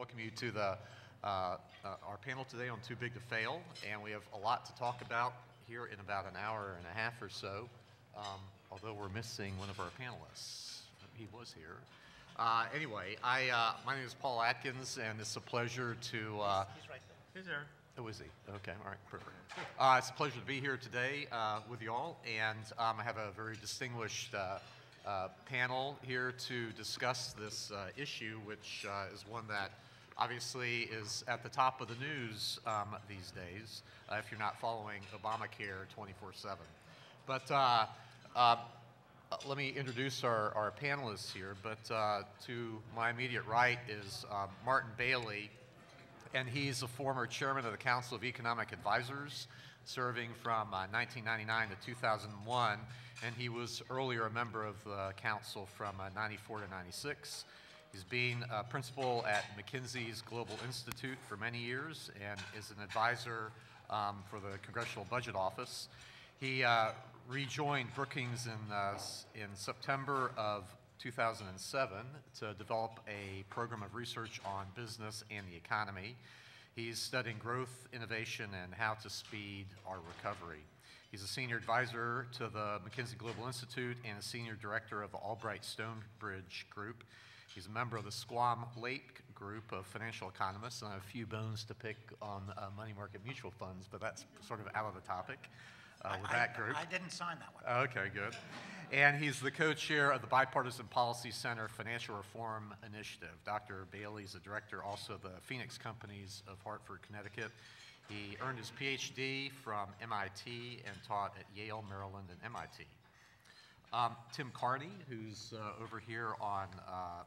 welcome you to our panel today on Too Big to Fail, and we have a lot to talk about here in about an hour and a half or so, although we're missing one of our panelists. He was here. Anyway, my name is Paul Atkins, and it's a pleasure to... He's right there. He's there. Oh, is he? Okay, all right, perfect. It's a pleasure to be here today with you all, and I have a very distinguished panel here to discuss this issue, which is one that obviously is at the top of the news these days, if you're not following Obamacare 24/7. But let me introduce our panelists here. But to my immediate right is Martin Bailey, and he's a former chairman of the Council of Economic Advisors, serving from 1999 to 2001, and he was earlier a member of the council from 94 to 96. He's been a principal at McKinsey's Global Institute for many years and is an advisor for the Congressional Budget Office. He rejoined Brookings in September of 2007 to develop a program of research on business and the economy. He's studying growth, innovation, and how to speed our recovery. He's a senior advisor to the McKinsey Global Institute and a senior director of the Albright Stonebridge Group. He's a member of the Squam Lake Group of financial economists, and I have a few bones to pick on money market mutual funds, but that's sort of out of the topic with that group. I didn't sign that one. Okay, good. And he's the co-chair of the Bipartisan Policy Center Financial Reform Initiative. Dr. Bailey is the director also of the Phoenix Companies of Hartford, Connecticut. He earned his PhD from MIT and taught at Yale, Maryland, and MIT. Tim Carney, who's over here on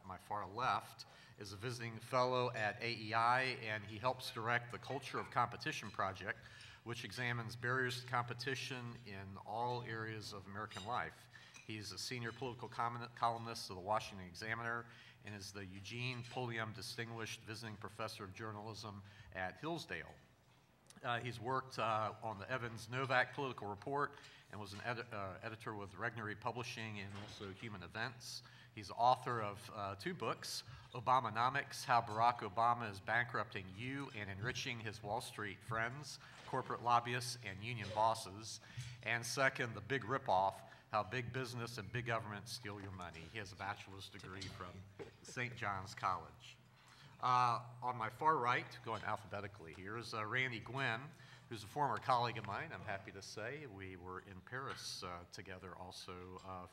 my far left, is a visiting fellow at AEI, and he helps direct the Culture of Competition Project, which examines barriers to competition in all areas of American life. He's a senior political columnist of the Washington Examiner and is the Eugene Pulliam Distinguished Visiting Professor of Journalism at Hillsdale. He's worked on the Evans-Novak Political Report and was an editor with Regnery Publishing and also Human Events. He's the author of two books, Obamonomics, How Barack Obama is Bankrupting You and Enriching His Wall Street Friends, Corporate Lobbyists, and Union Bosses. And second, The Big Ripoff, How Big Business and Big Government Steal Your Money. He has a bachelor's degree from St. John's College. On my far right, going alphabetically here, is Randy Gwynne, who's a former colleague of mine, I'm happy to say. We were in Paris together also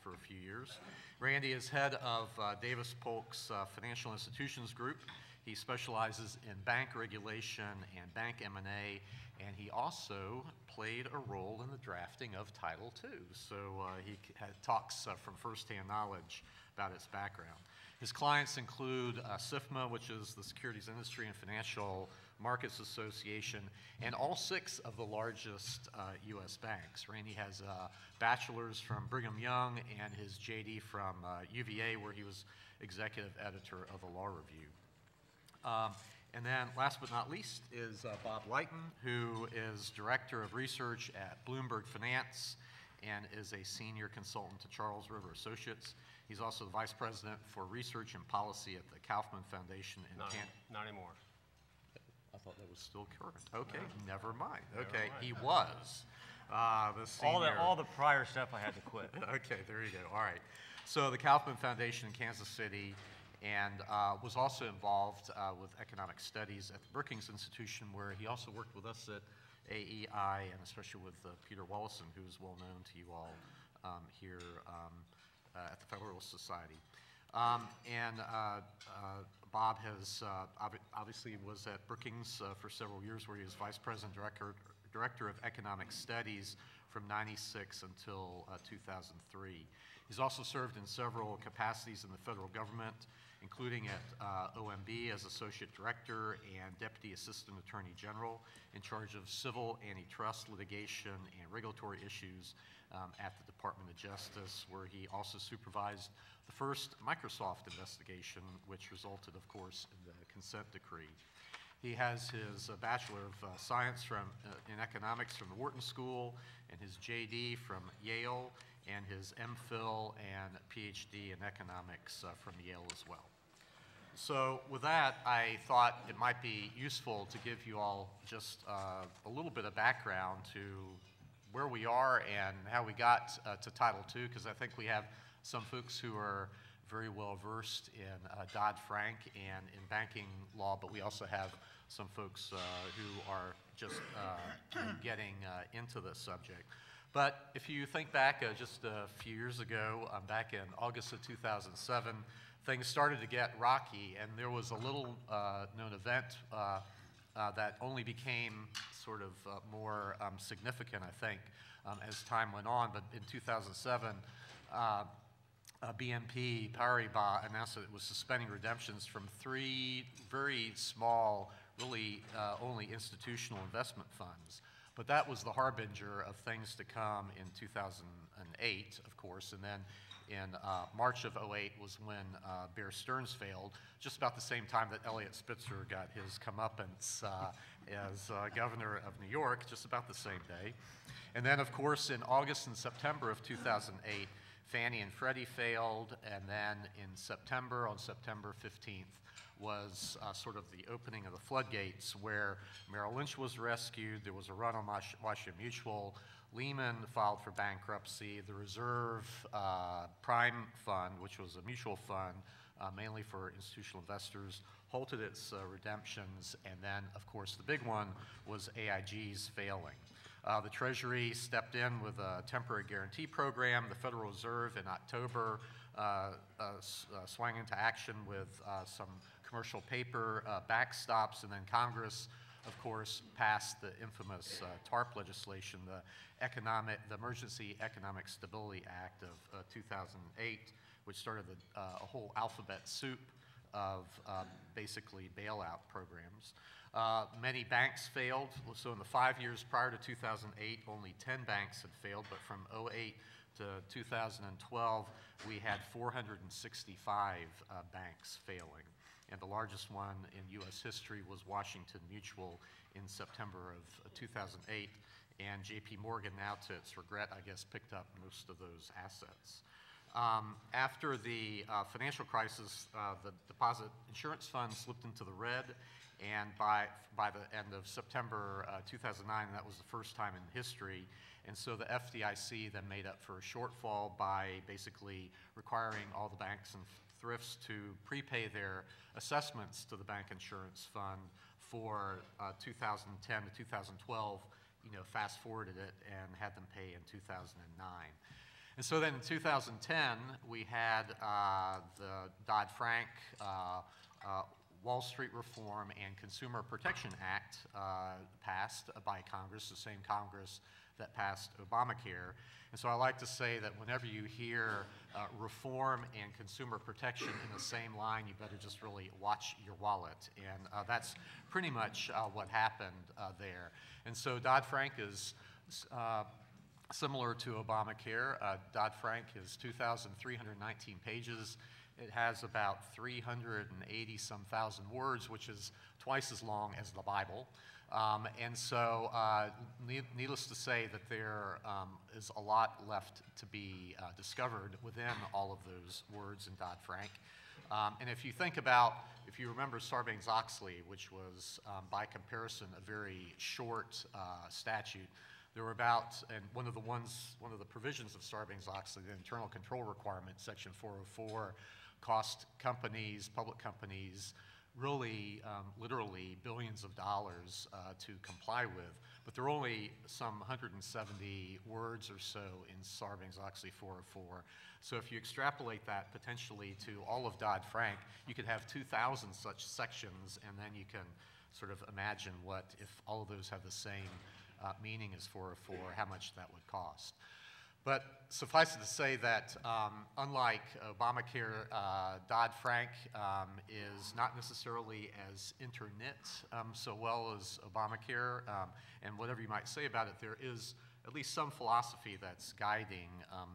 for a few years. Randy is head of Davis Polk's Financial Institutions Group. He specializes in bank regulation and bank M&A, and he also played a role in the drafting of Title II. So he talks from firsthand knowledge about its background. His clients include SIFMA, which is the Securities Industry and Financial Markets Association, and all 6 of the largest U.S. banks. Randy has a bachelor's from Brigham Young and his JD from UVA, where he was executive editor of the Law Review. And then last but not least is Bob Lighton, who is director of research at Bloomberg Finance and is a senior consultant to Charles River Associates. He's also the vice president for research and policy at the Kaufman Foundation in Not anymore. I thought that was still current. Okay, no. Never mind. Never Okay, mind. he was the senior. All the prior stuff I had to quit. Okay, there you go. All right. So the Kaufman Foundation in Kansas City, and was also involved with economic studies at the Brookings Institution, where he also worked with us at AEI, and especially with Peter Wallison, who's well known to you all here at the Federalist Society. Bob has obviously was at Brookings for several years, where he was vice president director of economic studies from '96 until 2003. He's also served in several capacities in the federal government, including at OMB as associate director and deputy assistant attorney general in charge of civil antitrust litigation and regulatory issues at the Department of Justice, where he also supervised the first Microsoft investigation, which resulted, of course, in the consent decree. He has his Bachelor of Science in Economics from the Wharton School and his JD from Yale and his MPhil and PhD in Economics from Yale as well. So with that, I thought it might be useful to give you all just a little bit of background to where we are and how we got to Title II, because I think we have some folks who are very well versed in Dodd-Frank and in banking law, but we also have some folks who are just getting into this subject. But if you think back just a few years ago, back in August of 2007, things started to get rocky, and there was a little known event that only became sort of more significant, I think, as time went on. But in 2007, BNP Paribas announced that it was suspending redemptions from 3 very small, really only institutional investment funds. But that was the harbinger of things to come in 2008, of course, and then in March of 2008 was when Bear Stearns failed, just about the same time that Eliot Spitzer got his comeuppance as governor of New York, just about the same day. And then, of course, in August and September of 2008, Fannie and Freddie failed, and then in September, on September 15th, was sort of the opening of the floodgates, where Merrill Lynch was rescued, there was a run on Washington Mutual, Lehman filed for bankruptcy, the Reserve Prime Fund, which was a mutual fund mainly for institutional investors, halted its redemptions, and then, of course, the big one was AIG's failing. The Treasury stepped in with a temporary guarantee program. The Federal Reserve in October swung into action with some commercial paper backstops, and then Congress, of course, passed the infamous TARP legislation, the Emergency Economic Stability Act of 2008, which started a whole alphabet soup of basically bailout programs. Many banks failed. So in the 5 years prior to 2008, only 10 banks had failed, but from 2008 to 2012, we had 465 banks failing. And the largest one in U.S. history was Washington Mutual in September of 2008. And J.P. Morgan, now to its regret, I guess, picked up most of those assets. After the financial crisis, the deposit insurance fund slipped into the red, and by the end of September 2009, that was the first time in history. And so the FDIC then made up for a shortfall by basically requiring all the banks and thrifts to prepay their assessments to the bank insurance fund for 2010 to 2012, fast forwarded it and had them pay in 2009. And so then in 2010, we had the Dodd-Frank Wall Street Reform and Consumer Protection Act passed by Congress, the same Congress that passed Obamacare. And so I like to say that whenever you hear reform and consumer protection in the same line, you better just really watch your wallet. And that's pretty much what happened there. And so Dodd-Frank is similar to Obamacare. Dodd-Frank is 2,319 pages. It has about 380-some thousand words, which is twice as long as the Bible. And so needless to say that there is a lot left to be discovered within all of those words in Dodd-Frank. And if you remember Sarbanes-Oxley, which was by comparison a very short statute, there were and one of the provisions of Sarbanes-Oxley, the internal control requirement, Section 404, cost companies, public companies, really literally billions of dollars to comply with. But there are only some 170 words or so in Sarbanes-Oxley 404. So if you extrapolate that potentially to all of Dodd-Frank, you could have 2,000 such sections, and then you can sort of imagine what, if all of those have the same meaning as 404, how much that would cost. But suffice it to say that unlike Obamacare, Dodd-Frank is not necessarily as interknit so well as Obamacare. And whatever you might say about it, there is at least some philosophy that's guiding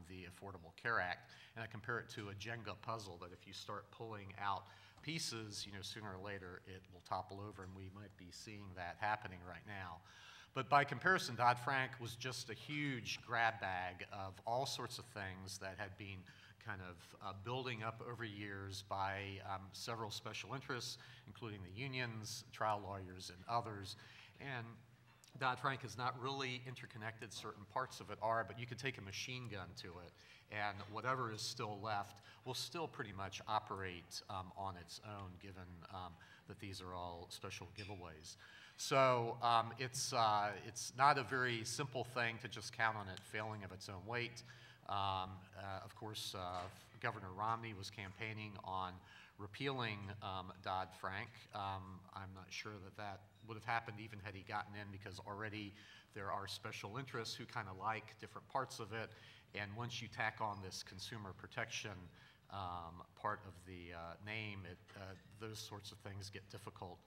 the Affordable Care Act. And I compare it to a Jenga puzzle that if you start pulling out pieces, sooner or later it will topple over, and we might be seeing that happening right now. But by comparison, Dodd-Frank was just a huge grab bag of all sorts of things that had been kind of building up over years by several special interests, including the unions, trial lawyers, and others. And Dodd-Frank is not really interconnected. Certain parts of it are, but you could take a machine gun to it, and whatever is still left will still pretty much operate on its own, given that these are all special giveaways. So it's not a very simple thing to just count on it failing of its own weight. Of course, Governor Romney was campaigning on repealing Dodd-Frank. I'm not sure that that would have happened even had he gotten in, because already there are special interests who kind of like different parts of it. And once you tack on this consumer protection part of the name, those sorts of things get difficult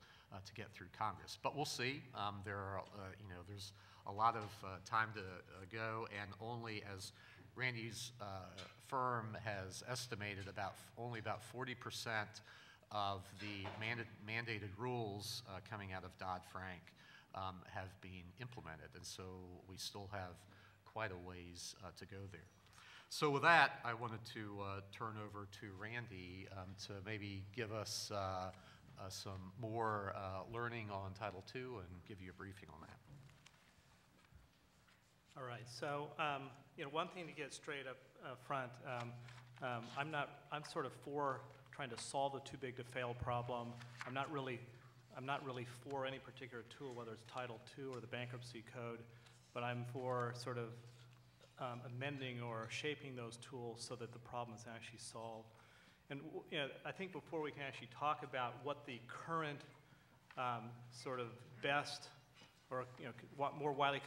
to get through Congress. But we'll see. There's a lot of time to go, and only, as Randy's firm has estimated, only about 40% of the mandated rules coming out of Dodd-Frank have been implemented, and so we still have quite a ways to go there. So with that, I wanted to turn over to Randy to maybe give us some more learning on Title II and give you a briefing on that. All right. So, one thing to get straight up front, I'm sort of for trying to solve the too big to fail problem. I'm not really for any particular tool, whether it's Title II or the Bankruptcy Code, but I'm for sort of amending or shaping those tools so that the problem is actually solved. And I think before we can actually talk about what the current sort of best, or what more widely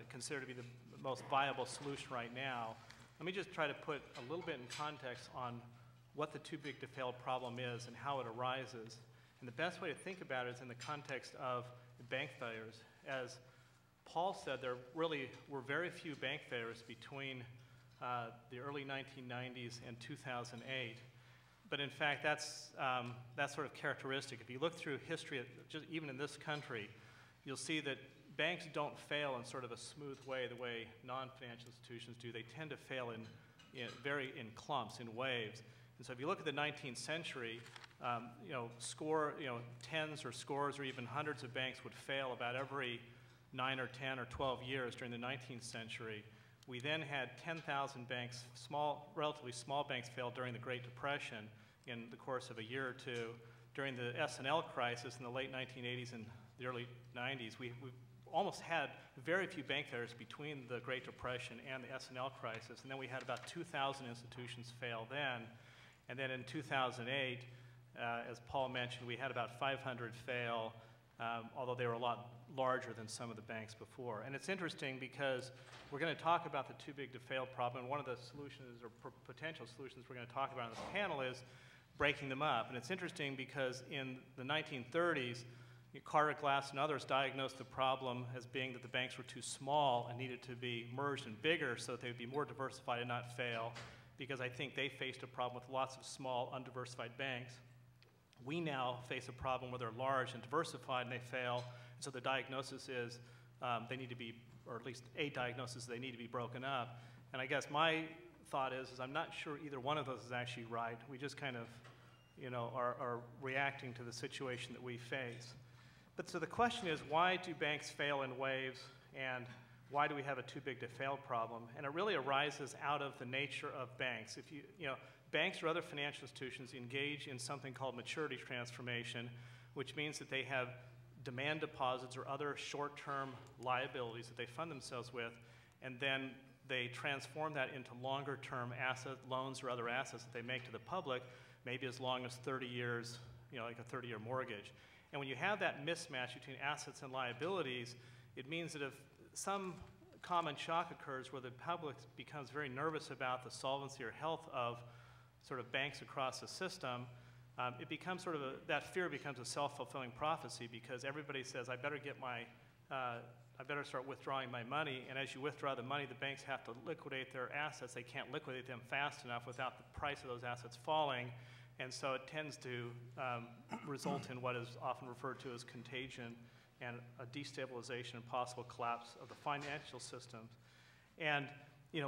considered to be the most viable solution right now, let me just try to put a little bit in context on what the too big to fail problem is and how it arises. And the best way to think about it is in the context of bank failures. As Paul said, there really were very few bank failures between the early 1990s and 2008. But in fact, that's sort of characteristic. If you look through history, just even in this country, you'll see that banks don't fail in sort of a smooth way the way non-financial institutions do. They tend to fail in clumps, in waves. And so if you look at the 19th century, tens or scores or even hundreds of banks would fail about every 9 or 10 or 12 years during the 19th century. We then had 10,000 banks, relatively small banks, fail during the Great Depression in the course of a year or two. During the S&L crisis in the late 1980s and the early 90s, we almost had very few bank failures between the Great Depression and the S&L crisis. And then we had about 2,000 institutions fail then. And then in 2008, as Paul mentioned, we had about 500 fail, although they were a lot larger than some of the banks before. And it's interesting because we're going to talk about the too big to fail problem, and one of the solutions or potential solutions we're going to talk about on this panel is breaking them up. And it's interesting because in the 1930s, Carter, Glass, and others diagnosed the problem as being that the banks were too small and needed to be merged and bigger so that they would be more diversified and not fail, because I think they faced a problem with lots of small, undiversified banks. We now face a problem where they're large and diversified and they fail, and so the diagnosis is they need to be, or at least a diagnosis, they need to be broken up. And I guess my thought is I'm not sure either one of those is actually right. We just kind of, are reacting to the situation that we face. But so the question is, why do banks fail in waves, and why do we have a too big to fail problem? And it really arises out of the nature of banks. If banks or other financial institutions engage in something called maturity transformation, which means that they have demand deposits or other short-term liabilities that they fund themselves with, and then they transform that into longer-term asset loans or other assets that they make to the public, maybe as long as 30 years, like a 30-year mortgage. And when you have that mismatch between assets and liabilities, it means that if some common shock occurs where the public becomes very nervous about the solvency or health of sort of banks across the system, it becomes sort of that fear becomes a self-fulfilling prophecy, because everybody says, I better start withdrawing my money, and as you withdraw the money, the banks have to liquidate their assets. They can't liquidate them fast enough without the price of those assets falling, and so it tends to result in what is often referred to as contagion and a destabilization and possible collapse of the financial systems. And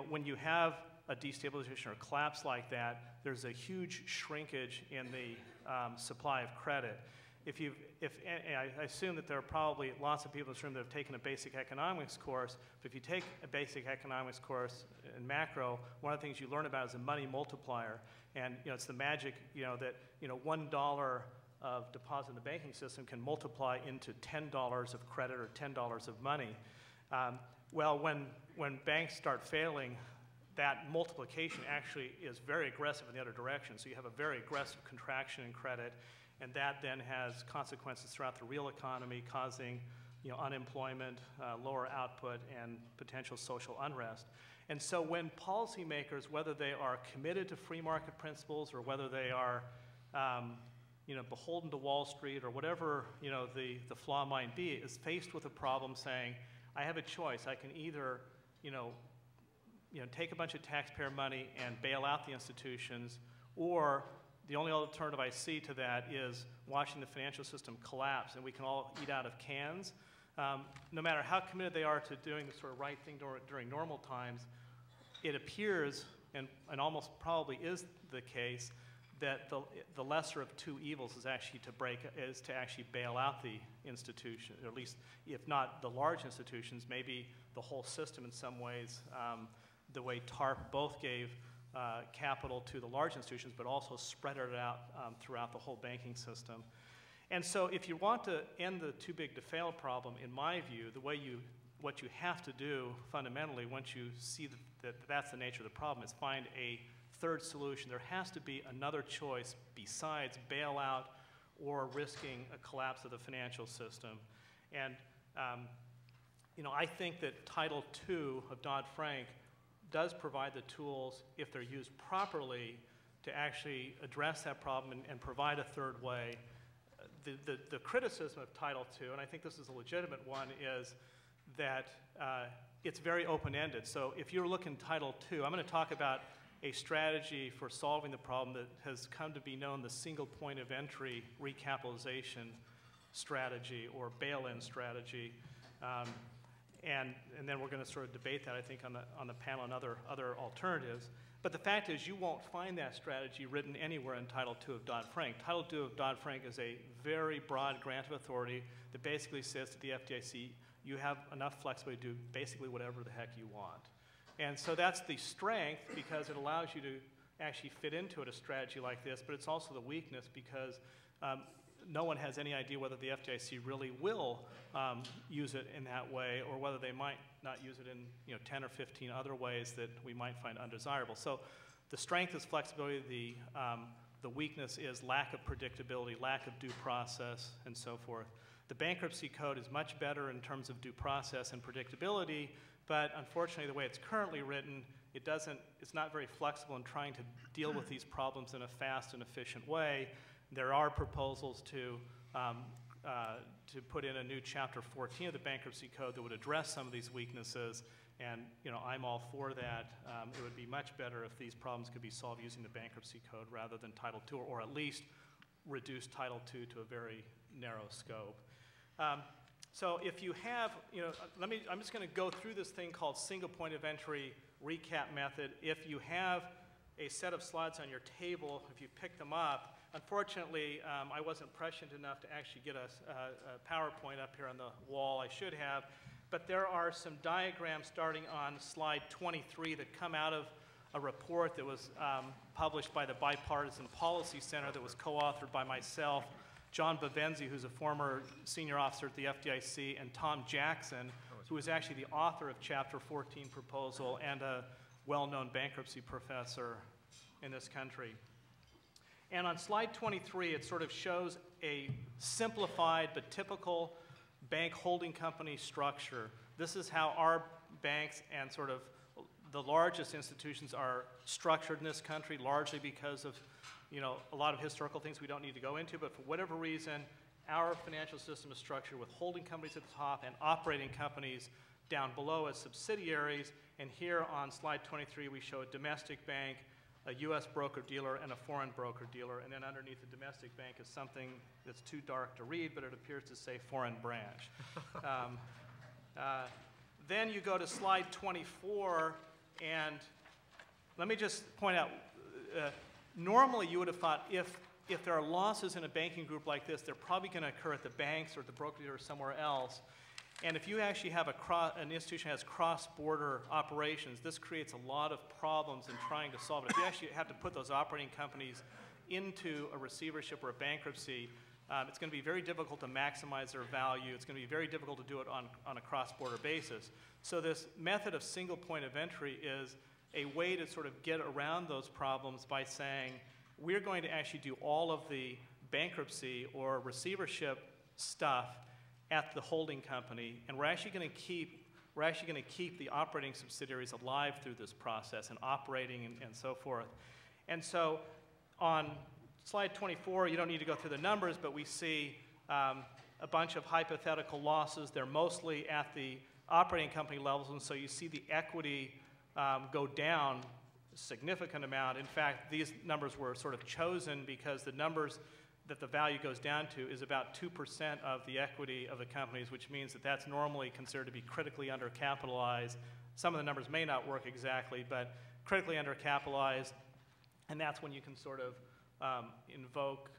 when you have a destabilization or collapse like that, there's a huge shrinkage in the supply of credit. I assume that there are probably lots of people in this room that have taken a basic economics course, but if you take a basic economics course in macro, one of the things you learn about is a money multiplier. And it's the magic, that $1 of deposit in the banking system can multiply into $10 of credit or $10 of money. Well, when banks start failing, that multiplication actually is very aggressive in the other direction. So you have a very aggressive contraction in credit, and that then has consequences throughout the real economy, causing unemployment, lower output, and potential social unrest. And so when policymakers, whether they are committed to free market principles or whether they are beholden to Wall Street or whatever the flaw might be, is faced with a problem saying, I have a choice. I can either take a bunch of taxpayer money and bail out the institutions, or the only alternative I see to that is watching the financial system collapse, and we can all eat out of cans. No matter how committed they are to doing the sort of right thing during normal times, it appears, and almost probably is the case, that the lesser of two evils is actually to actually bail out the institution, or at least, if not the large institutions, maybe the whole system in some ways. The way TARP both gave capital to the large institutions, but also spread it out throughout the whole banking system. And so if you want to end the too big to fail problem, in my view, what you have to do fundamentally, once you see that that's the nature of the problem, is find a third solution. There has to be another choice besides bailout or risking a collapse of the financial system. And I think that Title II of Dodd-Frank does provide the tools, if they're used properly, to actually address that problem and provide a third way. The criticism of Title II, and I think this is a legitimate one, is that it's very open-ended. So if you're looking at Title II, I'm going to talk about a strategy for solving the problem that has come to be known the single point of entry recapitalization strategy or bail-in strategy. And then we're going to sort of debate that, I think, on the panel and other alternatives. But the fact is, you won't find that strategy written anywhere in Title II of Dodd-Frank. Title II of Dodd-Frank is a very broad grant of authority that basically says to the FDIC, you have enough flexibility to do basically whatever the heck you want. And so that's the strength, because it allows you to actually fit into it, a strategy like this, but it's also the weakness, because no one has any idea whether the FDIC really will use it in that way, or whether they might not use it in 10 or 15 other ways that we might find undesirable. So the strength is flexibility, the weakness is lack of predictability, lack of due process, and so forth. The bankruptcy code is much better in terms of due process and predictability, but unfortunately the way it's currently written, it's not very flexible in trying to deal with these problems in a fast and efficient way. There are proposals to put in a new Chapter 14 of the Bankruptcy Code that would address some of these weaknesses, and I'm all for that. It would be much better if these problems could be solved using the Bankruptcy Code rather than Title II, or at least reduce Title II to a very narrow scope. So if you have, I'm just going to go through this thing called single point of entry recap method. If you have a set of slides on your table, if you pick them up, unfortunately, I wasn't prescient enough to actually get a PowerPoint up here on the wall. I should have. But there are some diagrams starting on slide 23 that come out of a report that was published by the Bipartisan Policy Center that was co-authored by myself, John Bavenzi, who's a former senior officer at the FDIC, and Tom Jackson, who is actually the author of Chapter 14 proposal and a well-known bankruptcy professor in this country. And on slide 23, it sort of shows a simplified but typical bank holding company structure. This is how our banks and sort of the largest institutions are structured in this country, largely because of a lot of historical things we don't need to go into, but for whatever reason, our financial system is structured with holding companies at the top and operating companies down below as subsidiaries. And here on slide 23, we show a domestic bank, a U.S. broker-dealer, and a foreign broker-dealer. And then underneath the domestic bank is something that's too dark to read, but it appears to say foreign branch. Then you go to slide 24, and let me just point out, normally you would have thought if there are losses in a banking group like this, they're probably going to occur at the banks or the broker or somewhere else. And if you actually have an institution that has cross-border operations, this creates a lot of problems in trying to solve it. If you actually have to put those operating companies into a receivership or a bankruptcy, it's going to be very difficult to maximize their value. It's going to be very difficult to do it on a cross-border basis. So this method of single point of entry is a way to sort of get around those problems by saying, we're going to actually do all of the bankruptcy or receivership stuff at the holding company, and we're actually going to keep the operating subsidiaries alive through this process and operating and so forth. And so on slide 24, you don't need to go through the numbers, but we see a bunch of hypothetical losses. They're mostly at the operating company levels, and so you see the equity go down a significant amount. In fact, these numbers were sort of chosen because the numbers that the value goes down to is about 2% of the equity of the companies, which means that that's normally considered to be critically undercapitalized. Some of the numbers may not work exactly, but critically undercapitalized, and that's when you can sort of invoke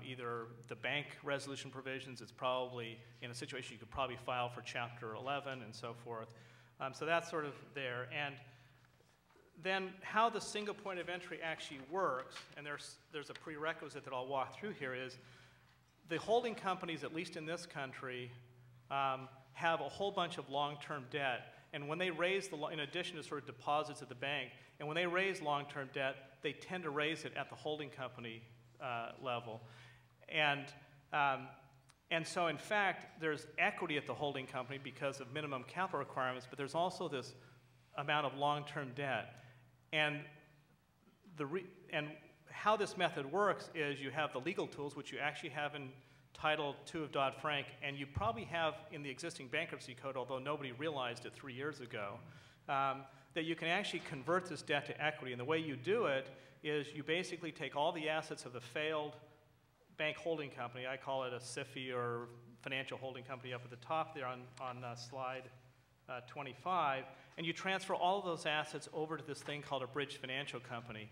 either the bank resolution provisions. It's probably in a situation you could probably file for Chapter 11 and so forth. So that's sort of there. And then how the single point of entry actually works, and there's a prerequisite that I'll walk through here, is the holding companies, at least in this country, have a whole bunch of long-term debt. And when they raise, in addition to sort of deposits at the bank, and when they raise long-term debt, they tend to raise it at the holding company level. And so, in fact, there's equity at the holding company because of minimum capital requirements, but there's also this amount of long-term debt. And how this method works is you have the legal tools, which you actually have in Title II of Dodd-Frank, and you probably have in the existing bankruptcy code, although nobody realized it 3 years ago, that you can actually convert this debt to equity. And the way you do it is you basically take all the assets of the failed bank holding company, I call it a SIFI or financial holding company up at the top there on slide 25, and you transfer all of those assets over to this thing called a bridge financial company.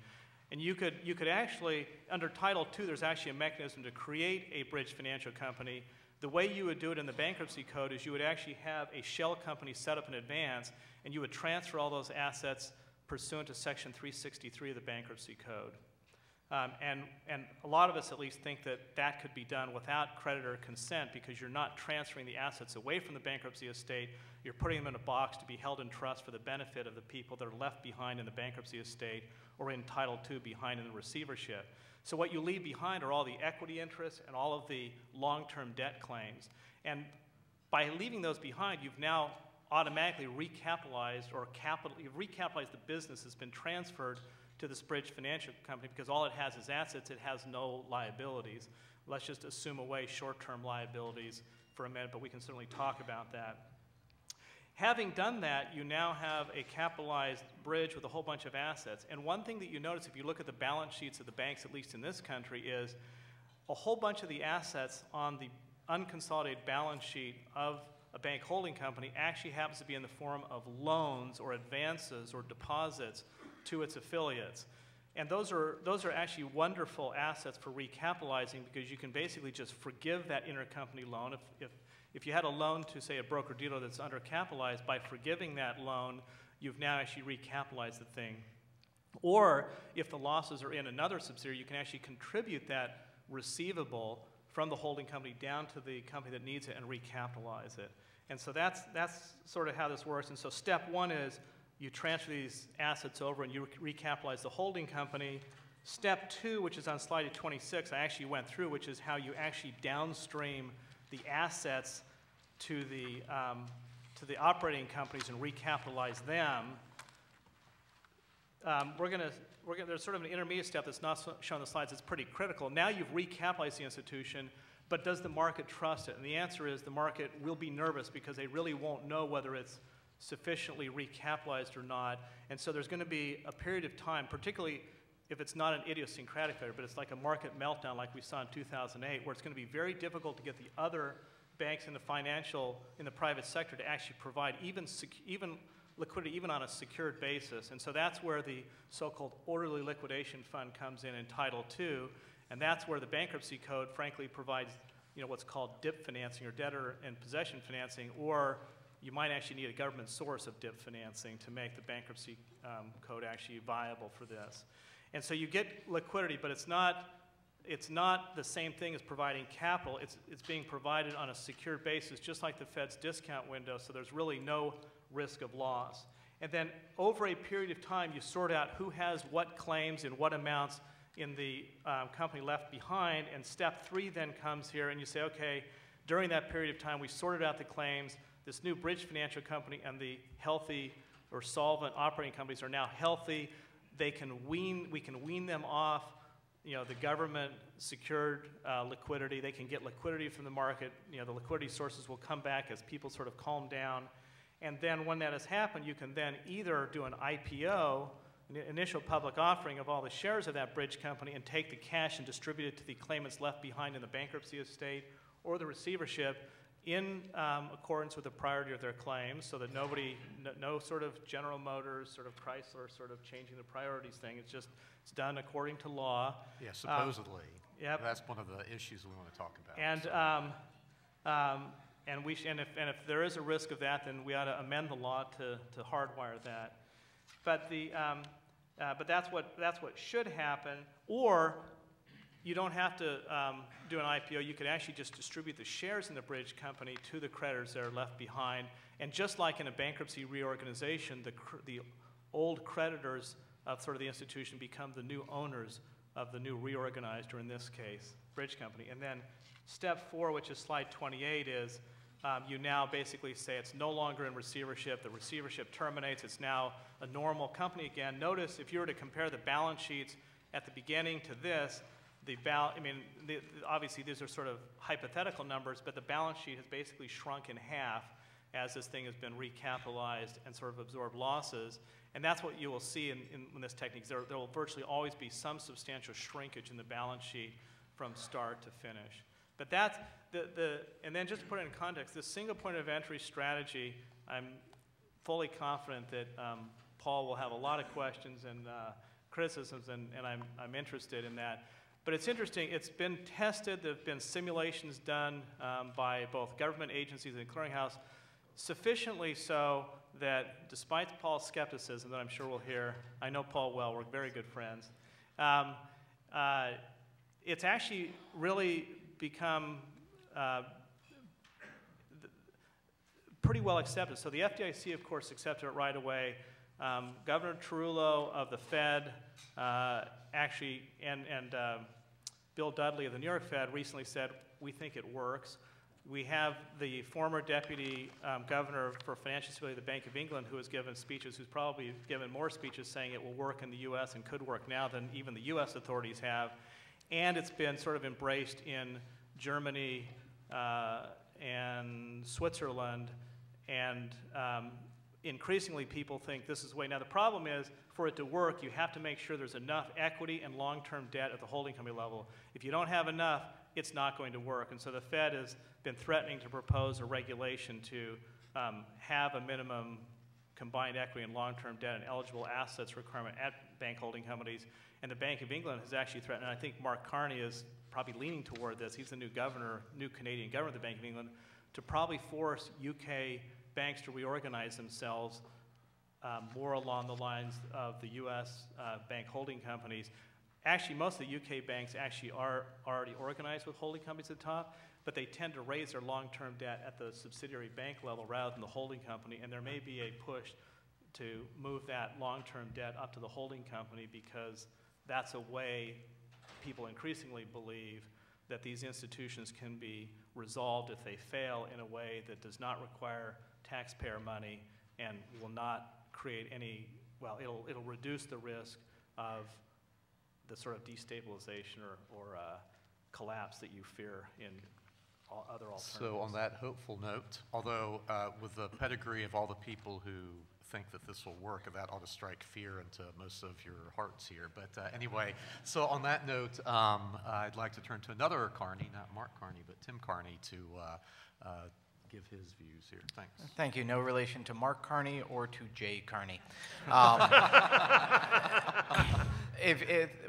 And you could actually, under Title II, there's actually a mechanism to create a bridge financial company. The way you would do it in the bankruptcy code is you would actually have a shell company set up in advance, and you would transfer all those assets pursuant to Section 363 of the bankruptcy code. And a lot of us at least think that that could be done without creditor consent because you're not transferring the assets away from the bankruptcy estate. You're putting them in a box to be held in trust for the benefit of the people that are left behind in the bankruptcy estate or in Title II behind in the receivership. So what you leave behind are all the equity interests and all of the long-term debt claims. And by leaving those behind, you've now automatically recapitalized you've recapitalized the business that's been transferred to this bridge financial company because all it has is assets, it has no liabilities. Let's just assume away short-term liabilities for a minute, but we can certainly talk about that. Having done that, you now have a capitalized bridge with a whole bunch of assets. And one thing that you notice if you look at the balance sheets of the banks, at least in this country, is a whole bunch of the assets on the unconsolidated balance sheet of a bank holding company actually happens to be in the form of loans or advances or deposits to its affiliates. And those are actually wonderful assets for recapitalizing because you can basically just forgive that intercompany loan. If you had a loan to, say, a broker-dealer that's undercapitalized, by forgiving that loan, you've now actually recapitalized the thing. Or if the losses are in another subsidiary, you can actually contribute that receivable from the holding company down to the company that needs it and recapitalize it. And so that's sort of how this works. And so step one is you transfer these assets over and you recapitalize the holding company. Step two, which is on slide 26, I actually went through, which is how you actually downstream the assets to the operating companies and recapitalize them. There's sort of an intermediate step that's not shown on the slides. It's pretty critical. Now you've recapitalized the institution, but does the market trust it? And the answer is the market will be nervous because they really won't know whether it's sufficiently recapitalized or not. And so there's going to be a period of time, particularly if it's not an idiosyncratic failure, but it's like a market meltdown like we saw in 2008, where it's going to be very difficult to get the other banks in the private sector to actually provide even liquidity even on a secured basis. And so that's where the so-called orderly liquidation fund comes in Title II, and that's where the bankruptcy code frankly provides what's called DIP financing, or debtor in possession financing, or you might actually need a government source of DIP financing to make the bankruptcy code actually viable for this. And so you get liquidity, but it's not the same thing as providing capital. It's being provided on a secured basis, just like the Fed's discount window, so there's really no risk of loss. And then over a period of time, you sort out who has what claims and what amounts in the company left behind, and step 3 then comes here, and you say, okay, during that period of time, we sorted out the claims. This new bridge financial company and the healthy or solvent operating companies are now healthy. We can wean them off the government secured liquidity. They can get liquidity from the market. The liquidity sources will come back as people sort of calm down. And then when that has happened, you can then either do an IPO, an initial public offering of all the shares of that bridge company, and take the cash and distribute it to the claimants left behind in the bankruptcy estate or the receivership in accordance with the priority of their claims, so that no sort of General Motors, sort of Chrysler sort of changing the priorities thing. It's done according to law. Yeah, supposedly. Yep. That's one of the issues we want to talk about. And if there is a risk of that, then we ought to amend the law to hardwire that. But that's what should happen. Or you don't have to do an IPO. You could actually just distribute the shares in the bridge company to the creditors that are left behind. And just like in a bankruptcy reorganization, the old creditors of sort of the institution become the new owners of the new reorganized, or in this case, bridge company. And then step 4, which is slide 28, is you now basically say it's no longer in receivership. The receivership terminates. It's now a normal company again. Notice if you were to compare the balance sheets at the beginning to this, obviously these are sort of hypothetical numbers, but the balance sheet has basically shrunk in half as this thing has been recapitalized and sort of absorbed losses. And that's what you will see in this technique. There will virtually always be some substantial shrinkage in the balance sheet from start to finish. But that's and then just to put it in context, this single point of entry strategy, I'm fully confident that Paul will have a lot of questions and criticisms, and I'm interested in that. But it's interesting, it's been tested, there have been simulations done by both government agencies and the clearinghouse, sufficiently so that despite Paul's skepticism that I'm sure we'll hear, I know Paul well, we're very good friends, it's actually really become pretty well accepted. So the FDIC, of course, accepted it right away. Governor Tarullo of the Fed actually, and Bill Dudley of the New York Fed recently said, we think it works. We have the former deputy governor for financial stability of the Bank of England, who has given speeches, who's probably given more speeches saying it will work in the U.S. and could work now than even the U.S. authorities have. And it's been sort of embraced in Germany and Switzerland, and increasingly people think this is the way. Now the problem is, for it to work, you have to make sure there's enough equity and long-term debt at the holding company level. If you don't have enough, it's not going to work. And so the Fed has been threatening to propose a regulation to have a minimum combined equity and long-term debt and eligible assets requirement at bank holding companies. And the Bank of England has actually threatened, and I think Mark Carney is probably leaning toward this. He's the new Canadian governor of the Bank of England, to probably force UK banks to reorganize themselves more along the lines of the US bank holding companies. Actually, most of the UK banks actually are already organized with holding companies at the top, but they tend to raise their long-term debt at the subsidiary bank level rather than the holding company, and there may be a push to move that long-term debt up to the holding company, because that's a way people increasingly believe that these institutions can be resolved if they fail in a way that does not require taxpayer money and will not create any, well, it'll reduce the risk of the sort of destabilization or collapse that you fear in other alternatives. So on that hopeful note, although with the pedigree of all the people who think that this will work, that ought to strike fear into most of your hearts here. But anyway, so on that note, I'd like to turn to another Carney, not Mark Carney, but Tim Carney, to give his views here. Thanks. Thank you. No relation to Mark Carney or to Jay Carney.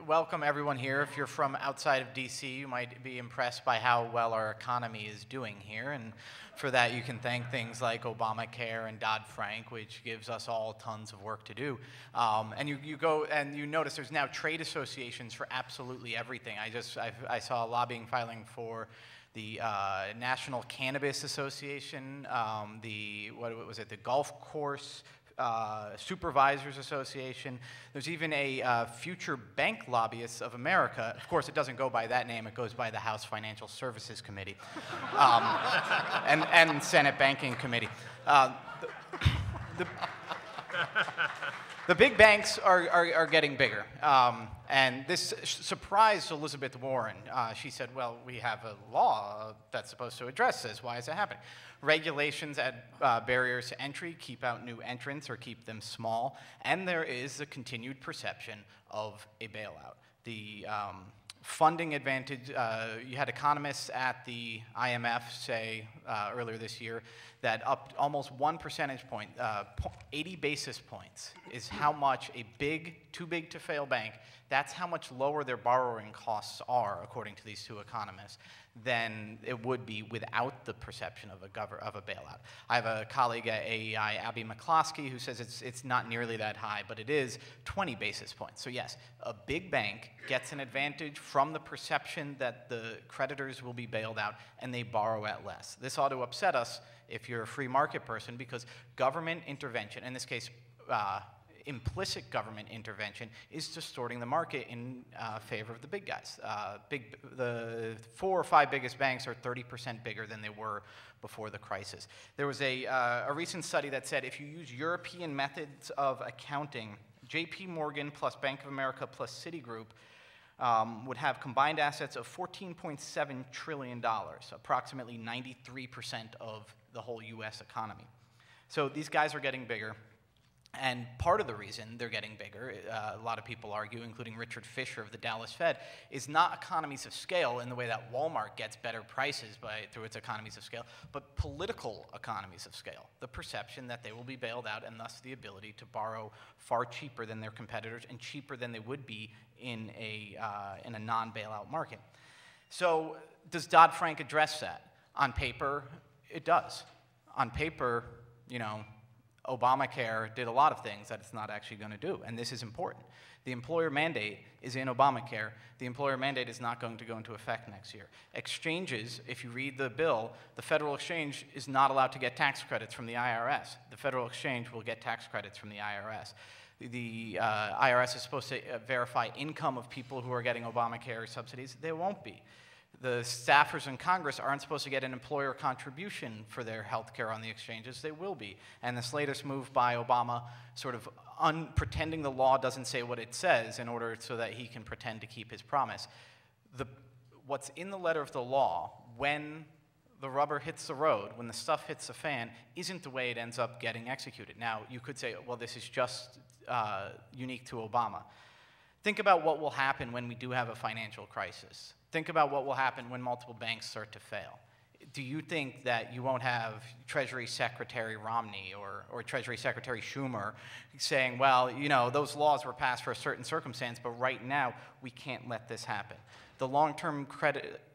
Welcome everyone here. If you're from outside of DC, you might be impressed by how well our economy is doing here. And for that, you can thank things like Obamacare and Dodd-Frank, which gives us all tons of work to do. And you go and you notice there's now trade associations for absolutely everything. I saw a lobbying filing for the National Cannabis Association, what was it, the Golf Course Supervisors Association. There's even a Future Bank Lobbyists of America. Of course, it doesn't go by that name. It goes by the House Financial Services Committee and Senate Banking Committee. The big banks are getting bigger, and this surprised Elizabeth Warren. She said, well, we have a law that's supposed to address this. Why is it happening? Regulations add barriers to entry, keep out new entrants or keep them small, and there is a continued perception of a bailout. The funding advantage, you had economists at the IMF say earlier this year that up almost 1 percentage point, 80 basis points is how much a too big to fail bank, that's how much lower their borrowing costs are, according to these two economists, than it would be without the perception of a bailout. I have a colleague at AEI, Abby McCloskey, who says it's not nearly that high, but it is 20 basis points. So yes, a big bank gets an advantage from the perception that the creditors will be bailed out, and they borrow at less. This ought to upset us if you're a free market person, because government intervention, in this case, implicit government intervention, is distorting the market in favor of the big guys. The 4 or 5 biggest banks are 30% bigger than they were before the crisis. There was a recent study that said if you use European methods of accounting, JP Morgan plus Bank of America plus Citigroup would have combined assets of $14.7 trillion, approximately 93% of the whole US economy. So these guys are getting bigger. And part of the reason they're getting bigger, a lot of people argue, including Richard Fisher of the Dallas Fed, is not economies of scale in the way that Walmart gets better prices through its economies of scale, but political economies of scale. The perception that they will be bailed out, and thus the ability to borrow far cheaper than their competitors and cheaper than they would be in a non-bailout market. So does Dodd-Frank address that? On paper, it does. On paper, you know, Obamacare did a lot of things that it's not actually going to do, and this is important. The employer mandate is in Obamacare. The employer mandate is not going to go into effect next year. Exchanges, if you read the bill, the Federal Exchange is not allowed to get tax credits from the IRS. The Federal Exchange will get tax credits from the IRS. The IRS is supposed to verify income of people who are getting Obamacare subsidies. They won't be. The staffers in Congress aren't supposed to get an employer contribution for their health care on the exchanges. They will be. And this latest move by Obama, sort of pretending the law doesn't say what it says in order so that he can pretend to keep his promise. What's in the letter of the law, when the rubber hits the road, when the stuff hits the fan, isn't the way it ends up getting executed. Now, you could say, well, this is just unique to Obama. Think about what will happen when we do have a financial crisis. Think about what will happen when multiple banks start to fail. Do you think that you won't have Treasury Secretary Romney or Treasury Secretary Schumer saying, well, you know, those laws were passed for a certain circumstance, but right now we can't let this happen? The long-term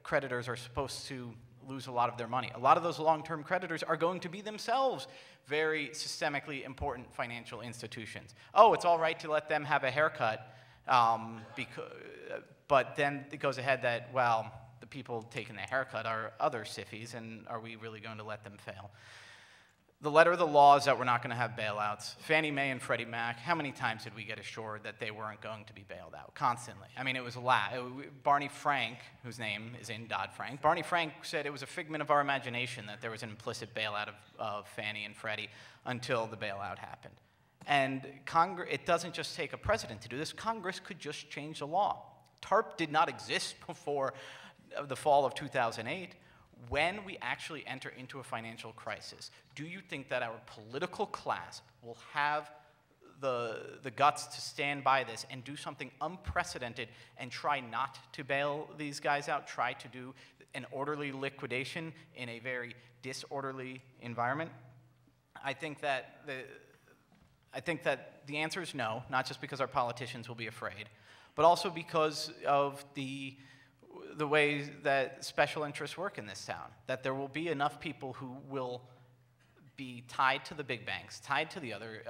creditors are supposed to lose a lot of their money. A lot of those long-term creditors are going to be themselves very systemically important financial institutions. Oh, it's all right to let them have a haircut, but then it goes ahead that, well, the people taking the haircut are other siffies, and are we really going to let them fail? The letter of the law is that we're not going to have bailouts. Fannie Mae and Freddie Mac, how many times did we get assured that they weren't going to be bailed out? Constantly. I mean, it was Barney Frank, whose name is in Dodd-Frank, Barney Frank said it was a figment of our imagination that there was an implicit bailout of Fannie and Freddie until the bailout happened. And it doesn't just take a president to do this. Congress could just change the law. TARP did not exist before the fall of 2008. When we actually enter into a financial crisis, do you think that our political class will have the guts to stand by this and do something unprecedented and try not to bail these guys out, try to do an orderly liquidation in a very disorderly environment? I think that the answer is no, not just because our politicians will be afraid, but also because of the way that special interests work in this town, that there will be enough people who will be tied to the big banks, tied to the other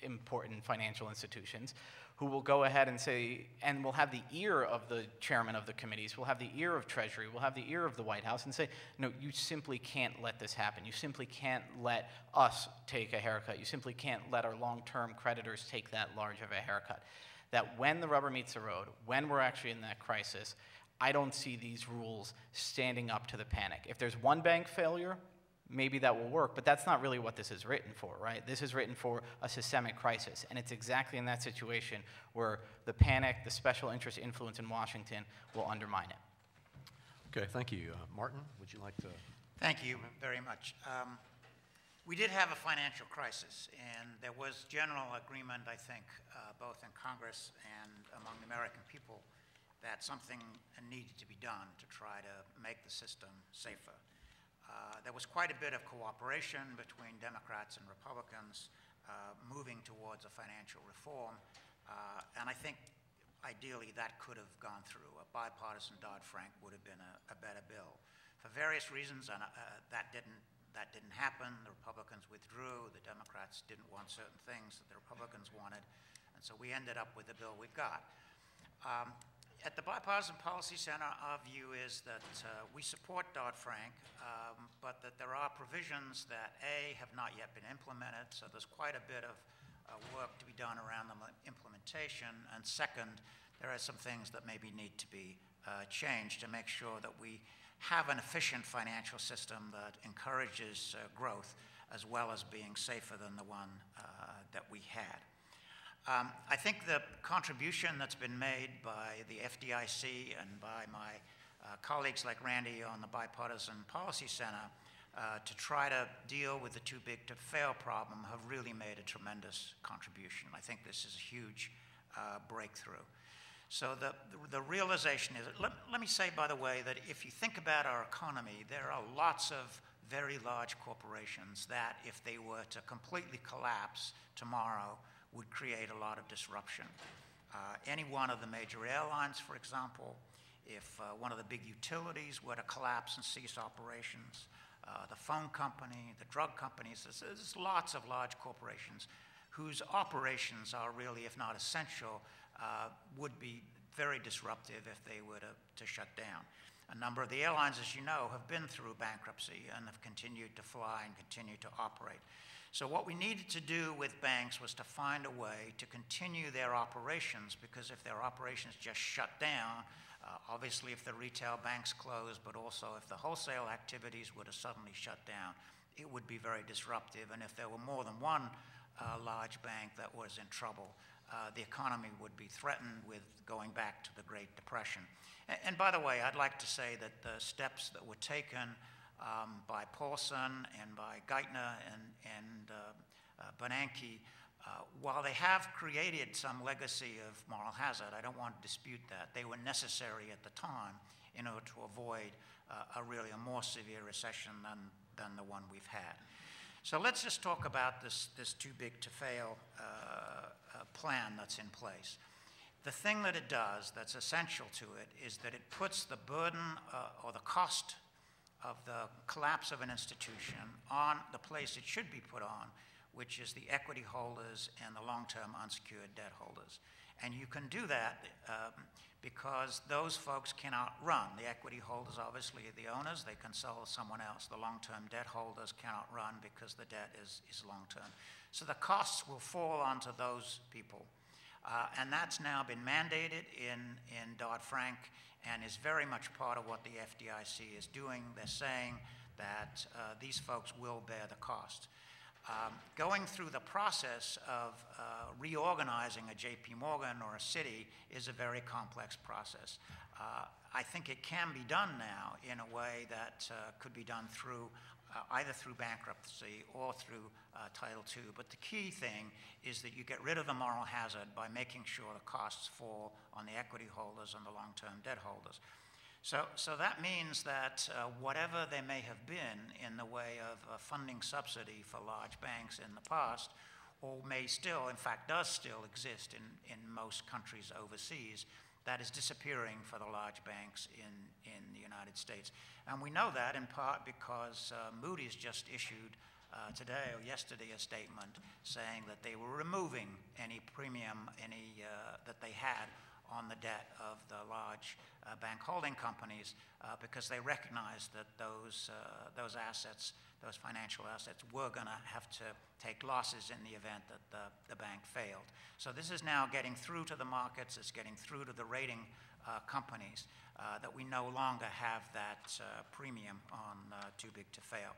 important financial institutions, who will go ahead and say, and will have the ear of the chairman of the committees, will have the ear of Treasury, will have the ear of the White House, and say, no, you simply can't let this happen. You simply can't let us take a haircut. You simply can't let our long-term creditors take that large of a haircut. That when the rubber meets the road, when we're actually in that crisis, I don't see these rules standing up to the panic. If there's one bank failure, maybe that will work, but that's not really what this is written for, right? This is written for a systemic crisis, and it's exactly in that situation where the panic, the special interest influence in Washington will undermine it. Okay, thank you. Martin, would you like to? Thank you very much. We did have a financial crisis, and there was general agreement, I think, both in Congress and among the American people, that something needed to be done to try to make the system safer. There was quite a bit of cooperation between Democrats and Republicans moving towards a financial reform, and I think ideally that could have gone through. A bipartisan Dodd-Frank would have been a better bill. For various reasons, and that didn't happen. The Republicans withdrew. The Democrats didn't want certain things that the Republicans wanted, and so we ended up with the bill we've got. At the Bipartisan Policy Center, our view is that we support Dodd-Frank, but that there are provisions that, A, have not yet been implemented, so there's quite a bit of work to be done around the implementation, and second, there are some things that maybe need to be changed to make sure that we have an efficient financial system that encourages growth as well as being safer than the one that we had. I think the contribution that's been made by the FDIC and by my colleagues like Randy on the Bipartisan Policy Center to try to deal with the too big to fail problem have really made a tremendous contribution. I think this is a huge breakthrough. So the realization is, let me say, by the way, that if you think about our economy, there are lots of very large corporations that, if they were to completely collapse tomorrow, would create a lot of disruption. Any one of the major airlines, for example, if one of the big utilities were to collapse and cease operations, the phone company, the drug companies, there's lots of large corporations whose operations are really, if not essential, would be very disruptive if they were to shut down. A number of the airlines, as you know, have been through bankruptcy and have continued to fly and continue to operate. So what we needed to do with banks was to find a way to continue their operations, because if their operations just shut down, obviously if the retail banks closed, but also if the wholesale activities were to suddenly shut down, it would be very disruptive. And if there were more than one large bank that was in trouble, the economy would be threatened with going back to the Great Depression. And by the way, I'd like to say that the steps that were taken by Paulson and by Geithner and Bernanke, while they have created some legacy of moral hazard, I don't want to dispute that, they were necessary at the time in order to avoid a more severe recession than the one we've had. So let's just talk about this too big to fail plan that's in place. The thing that it does that's essential to it is that it puts the burden or the cost of the collapse of an institution on the place it should be put on, which is the equity holders and the long-term unsecured debt holders. And you can do that because those folks cannot run. The equity holders obviously are the owners. They can sell to someone else. The long-term debt holders cannot run because the debt is long-term. So the costs will fall onto those people. And that's now been mandated in Dodd-Frank and is very much part of what the FDIC is doing. They're saying that these folks will bear the cost. Going through the process of reorganizing a JP Morgan or a Citi is a very complex process. I think it can be done now in a way that could be done through either through bankruptcy or through Title II. But the key thing is that you get rid of the moral hazard by making sure the costs fall on the equity holders and the long-term debt holders. So that means that whatever there may have been in the way of a funding subsidy for large banks in the past, or may still, in fact, does still exist in most countries overseas, that is disappearing for the large banks in the United States. And we know that in part because Moody's just issued today or yesterday a statement saying that they were removing any premium, that they had on the debt of the large bank holding companies because they recognized that those assets, those financial assets, were going to have to take losses in the event that the bank failed. So this is now getting through to the markets, it's getting through to the rating companies that we no longer have that premium on too big to fail.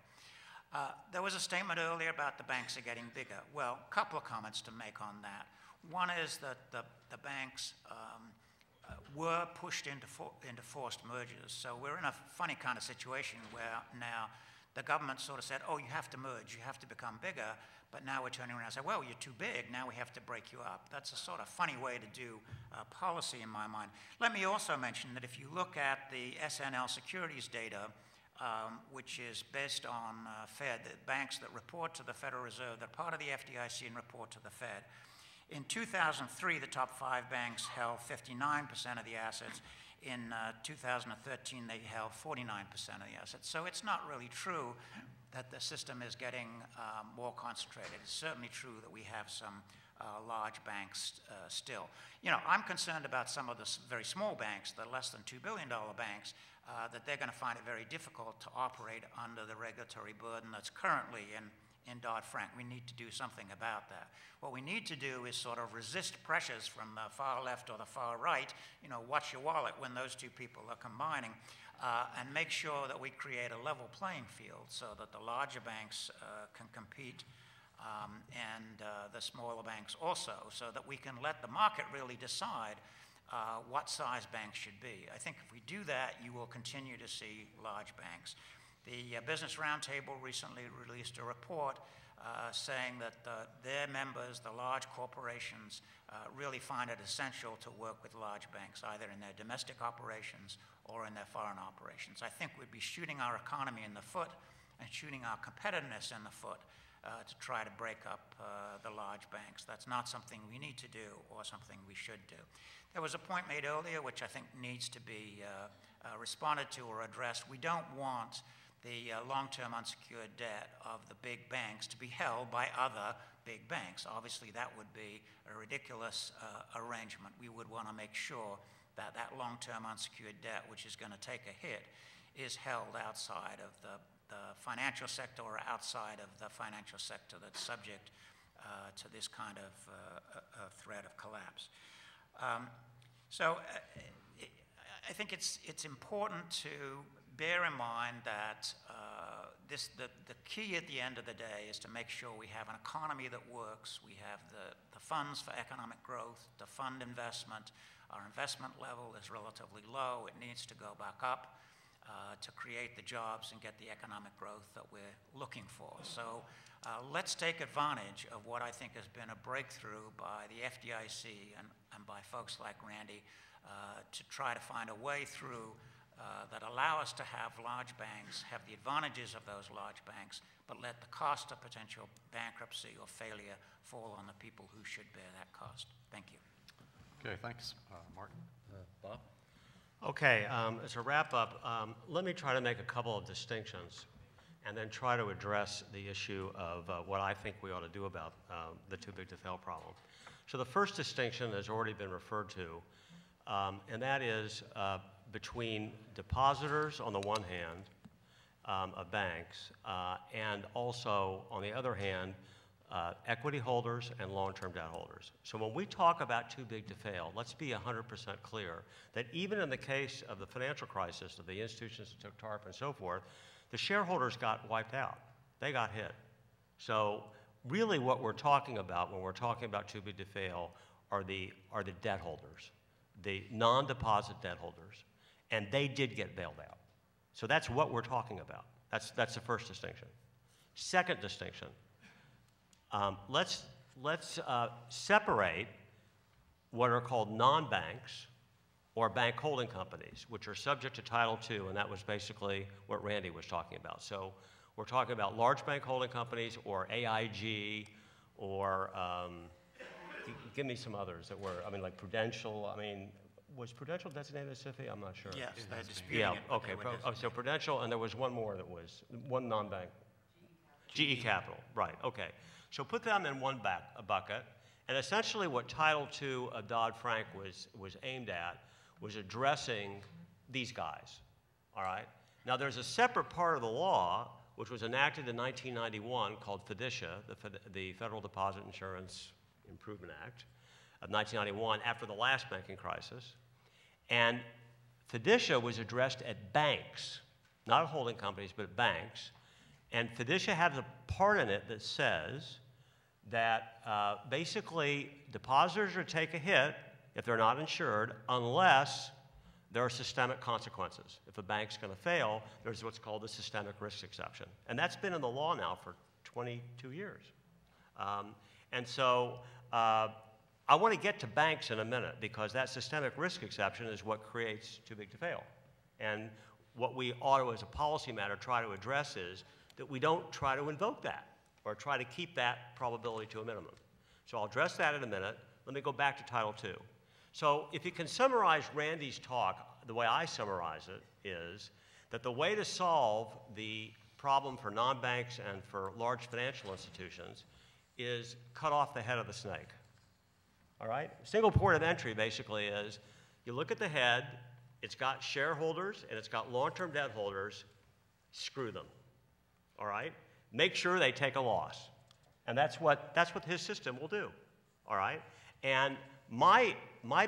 There was a statement earlier about the banks are getting bigger. Well, a couple of comments to make on that. One is that the banks were pushed into forced mergers. So we're in a funny kind of situation where now the government sort of said, oh, you have to merge, you have to become bigger, but now we're turning around and saying, well, you're too big, now we have to break you up. That's a sort of funny way to do policy in my mind. Let me also mention that if you look at the SNL securities data, which is based on Fed, the banks that report to the Federal Reserve, that are part of the FDIC and report to the Fed. In 2003, the top 5 banks held 59% of the assets. In 2013, they held 49% of the assets. So it's not really true that the system is getting more concentrated. It's certainly true that we have some large banks still. You know, I'm concerned about some of the very small banks, the less than $2 billion banks, that they're going to find it very difficult to operate under the regulatory burden that's currently in Dodd-Frank. We need to do something about that. What we need to do is sort of resist pressures from the far left or the far right, you know, watch your wallet when those two people are combining, and make sure that we create a level playing field so that the larger banks can compete and the smaller banks also, so that we can let the market really decide what size banks should be. I think if we do that, you will continue to see large banks. The Business Roundtable recently released a report saying that their members, the large corporations, really find it essential to work with large banks, either in their domestic operations or in their foreign operations. I think we'd be shooting our economy in the foot and shooting our competitiveness in the foot to try to break up the large banks. That's not something we need to do or something we should do. There was a point made earlier which I think needs to be responded to or addressed. We don't want the long-term unsecured debt of the big banks to be held by other big banks. Obviously, that would be a ridiculous arrangement. We would want to make sure that that long-term unsecured debt, which is going to take a hit, is held outside of the financial sector or outside of the financial sector that's subject to this kind of threat of collapse. So I think it's important to bear in mind that the key at the end of the day is to make sure we have an economy that works, we have the funds for economic growth to fund investment. Our investment level is relatively low. It needs to go back up to create the jobs and get the economic growth that we're looking for. So let's take advantage of what I think has been a breakthrough by the FDIC and by folks like Randy to try to find a way through that allow us to have large banks, have the advantages of those large banks, but let the cost of potential bankruptcy or failure fall on the people who should bear that cost. Thank you. Okay, thanks. Martin? Bob? Okay, as a wrap-up, let me try to make a couple of distinctions and then try to address the issue of what I think we ought to do about the too-big-to-fail problem. So the first distinction has already been referred to, and that is between depositors on the one hand of banks and also, on the other hand, equity holders and long-term debt holders. So when we talk about too big to fail, let's be 100% clear that even in the case of the financial crisis of the institutions that took TARP and so forth, the shareholders got wiped out. They got hit. So really what we're talking about when we're talking about too big to fail are the debt holders, the non-deposit debt holders, and they did get bailed out. So that's what we're talking about. That's the first distinction. Second distinction. Let's separate what are called non-banks or bank holding companies, which are subject to Title II, and that was basically what Randy was talking about. So we're talking about large bank holding companies or AIG or give me some others that were, I mean, like Prudential. I mean, was Prudential designated as SIFI? I'm not sure. Yes, they're disputing Yeah, it. But okay. they were So Prudential, and there was one more that was one non-bank. GE Capital, right, okay. So put them in one bucket, and essentially what Title II of Dodd-Frank was aimed at was addressing these guys, all right? Now there's a separate part of the law which was enacted in 1991 called FDIC, the Federal Deposit Insurance Improvement Act of 1991 after the last banking crisis. And FDIC was addressed at banks, not holding companies, but at banks. And FDIC has a part in it that says that basically depositors are to take a hit if they're not insured unless there are systemic consequences. If a bank's going to fail, there's what's called the systemic risk exception. And that's been in the law now for 22 years. And so I want to get to banks in a minute because that systemic risk exception is what creates too big to fail. And what we ought to, as a policy matter, try to address is that we don't try to invoke that or try to keep that probability to a minimum. So I'll address that in a minute. Let me go back to Title II. So if you can summarize Randy's talk, the way I summarize it is that the way to solve the problem for non-banks and for large financial institutions is cut off the head of the snake. All right? Single port of entry basically is you look at the head, it's got shareholders and it's got long-term debt holders, screw them. All right? Make sure they take a loss. And that's what his system will do. All right? And my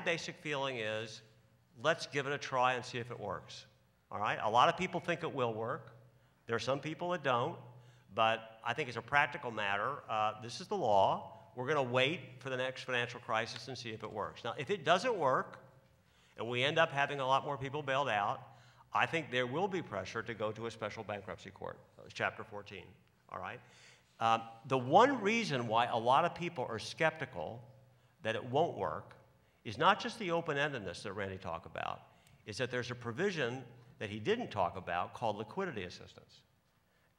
basic feeling is let's give it a try and see if it works. All right? A lot of people think it will work. There are some people that don't. But I think as a practical matter, this is the law. We're going to wait for the next financial crisis and see if it works. Now, if it doesn't work and we end up having a lot more people bailed out, I think there will be pressure to go to a special bankruptcy court, Chapter 14. All right? The one reason why a lot of people are skeptical that it won't work is not just the open-endedness that Randy talked about, is that there's a provision that he didn't talk about called liquidity assistance.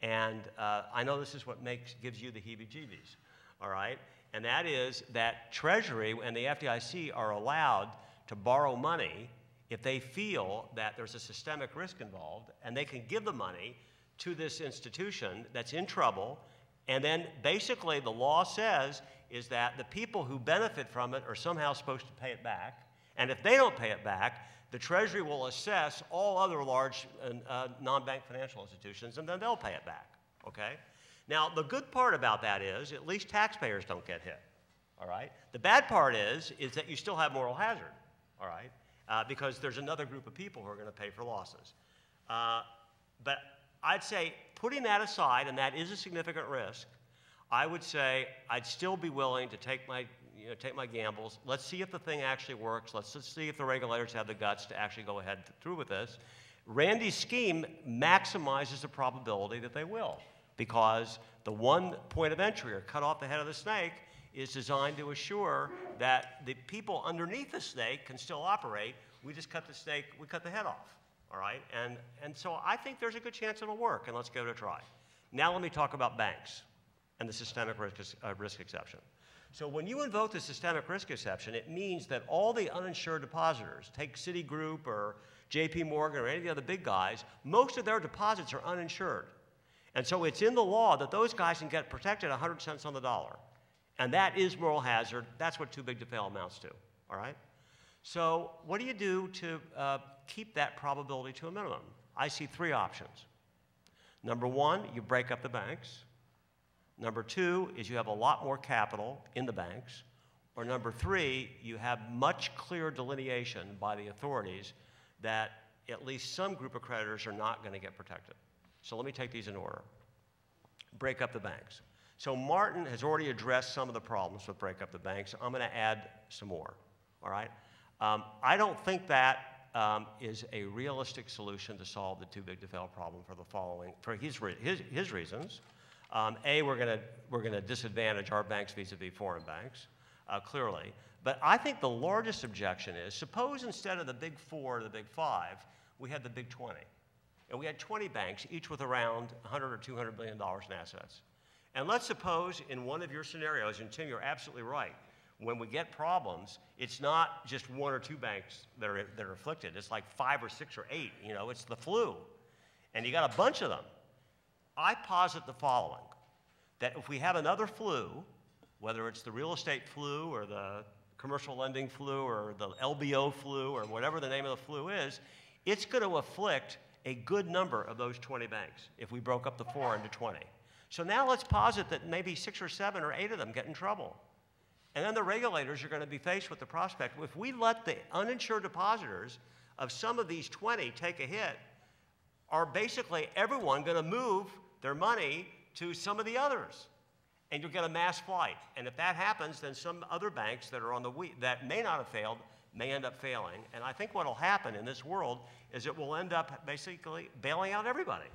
And I know this is what gives you the heebie-jeebies, all right? And that is that Treasury and the FDIC are allowed to borrow money if they feel that there's a systemic risk involved, and they can give the money to this institution that's in trouble, and then basically the law says is that the people who benefit from it are somehow supposed to pay it back, and if they don't pay it back, the Treasury will assess all other large non-bank financial institutions, and then they'll pay it back, okay? Now, the good part about that is at least taxpayers don't get hit, all right? The bad part is that you still have moral hazard, all right? Because there's another group of people who are going to pay for losses. But I'd say putting that aside, and that is a significant risk, I would say I'd still be willing to take my gambles. Let's see if the thing actually works. Let's see if the regulators have the guts to actually go ahead through with this. Randy's scheme maximizes the probability that they will, because the one point of entry, or cut off the head of the snake, is designed to assure that the people underneath the snake can still operate. We just cut the snake, we cut the head off, all right? And so I think there's a good chance it'll work, and let's give it a try. Now let me talk about banks and the systemic risk exception. So when you invoke the systemic risk exception, it means that all the uninsured depositors, take Citigroup or JP Morgan or any of the other big guys, most of their deposits are uninsured. And so it's in the law that those guys can get protected 100 cents on the dollar. And that is moral hazard. That's what too big to fail amounts to, all right? So what do you do to keep that probability to a minimum? I see three options. Number one, you break up the banks. Number two is you have a lot more capital in the banks. Or number three, you have much clearer delineation by the authorities that at least some group of creditors are not going to get protected. So let me take these in order. Break up the banks. So Martin has already addressed some of the problems with break up the banks. I'm going to add some more, all right? I don't think that is a realistic solution to solve the too big to fail problem for the following, for his reasons. A, we're going to disadvantage our banks vis-a-vis foreign banks. clearly. But I think the largest objection is, suppose instead of the big 4 or the big 5, we had the big 20. And we had 20 banks, each with around $100 or $200 billion in assets. And let's suppose in one of your scenarios, and Tim, you're absolutely right, when we get problems, it's not just 1 or 2 banks that are afflicted. It's like 5 or 6 or 8. You know, it's the flu. And you got a bunch of them. I posit the following, that if we have another flu, whether it's the real estate flu or the commercial lending flu or the LBO flu or whatever the name of the flu is, it's going to afflict a good number of those 20 banks if we broke up the 4 into 20. So now let's posit that maybe 6 or 7 or 8 of them get in trouble. And then the regulators are going to be faced with the prospect, if we let the uninsured depositors of some of these 20 take a hit, are basically everyone going to move their money to some of the others? And you'll get a mass flight. And if that happens, then some other banks that are on the that may not have failed may end up failing. And I think what will happen in this world is it will end up basically bailing out everybody.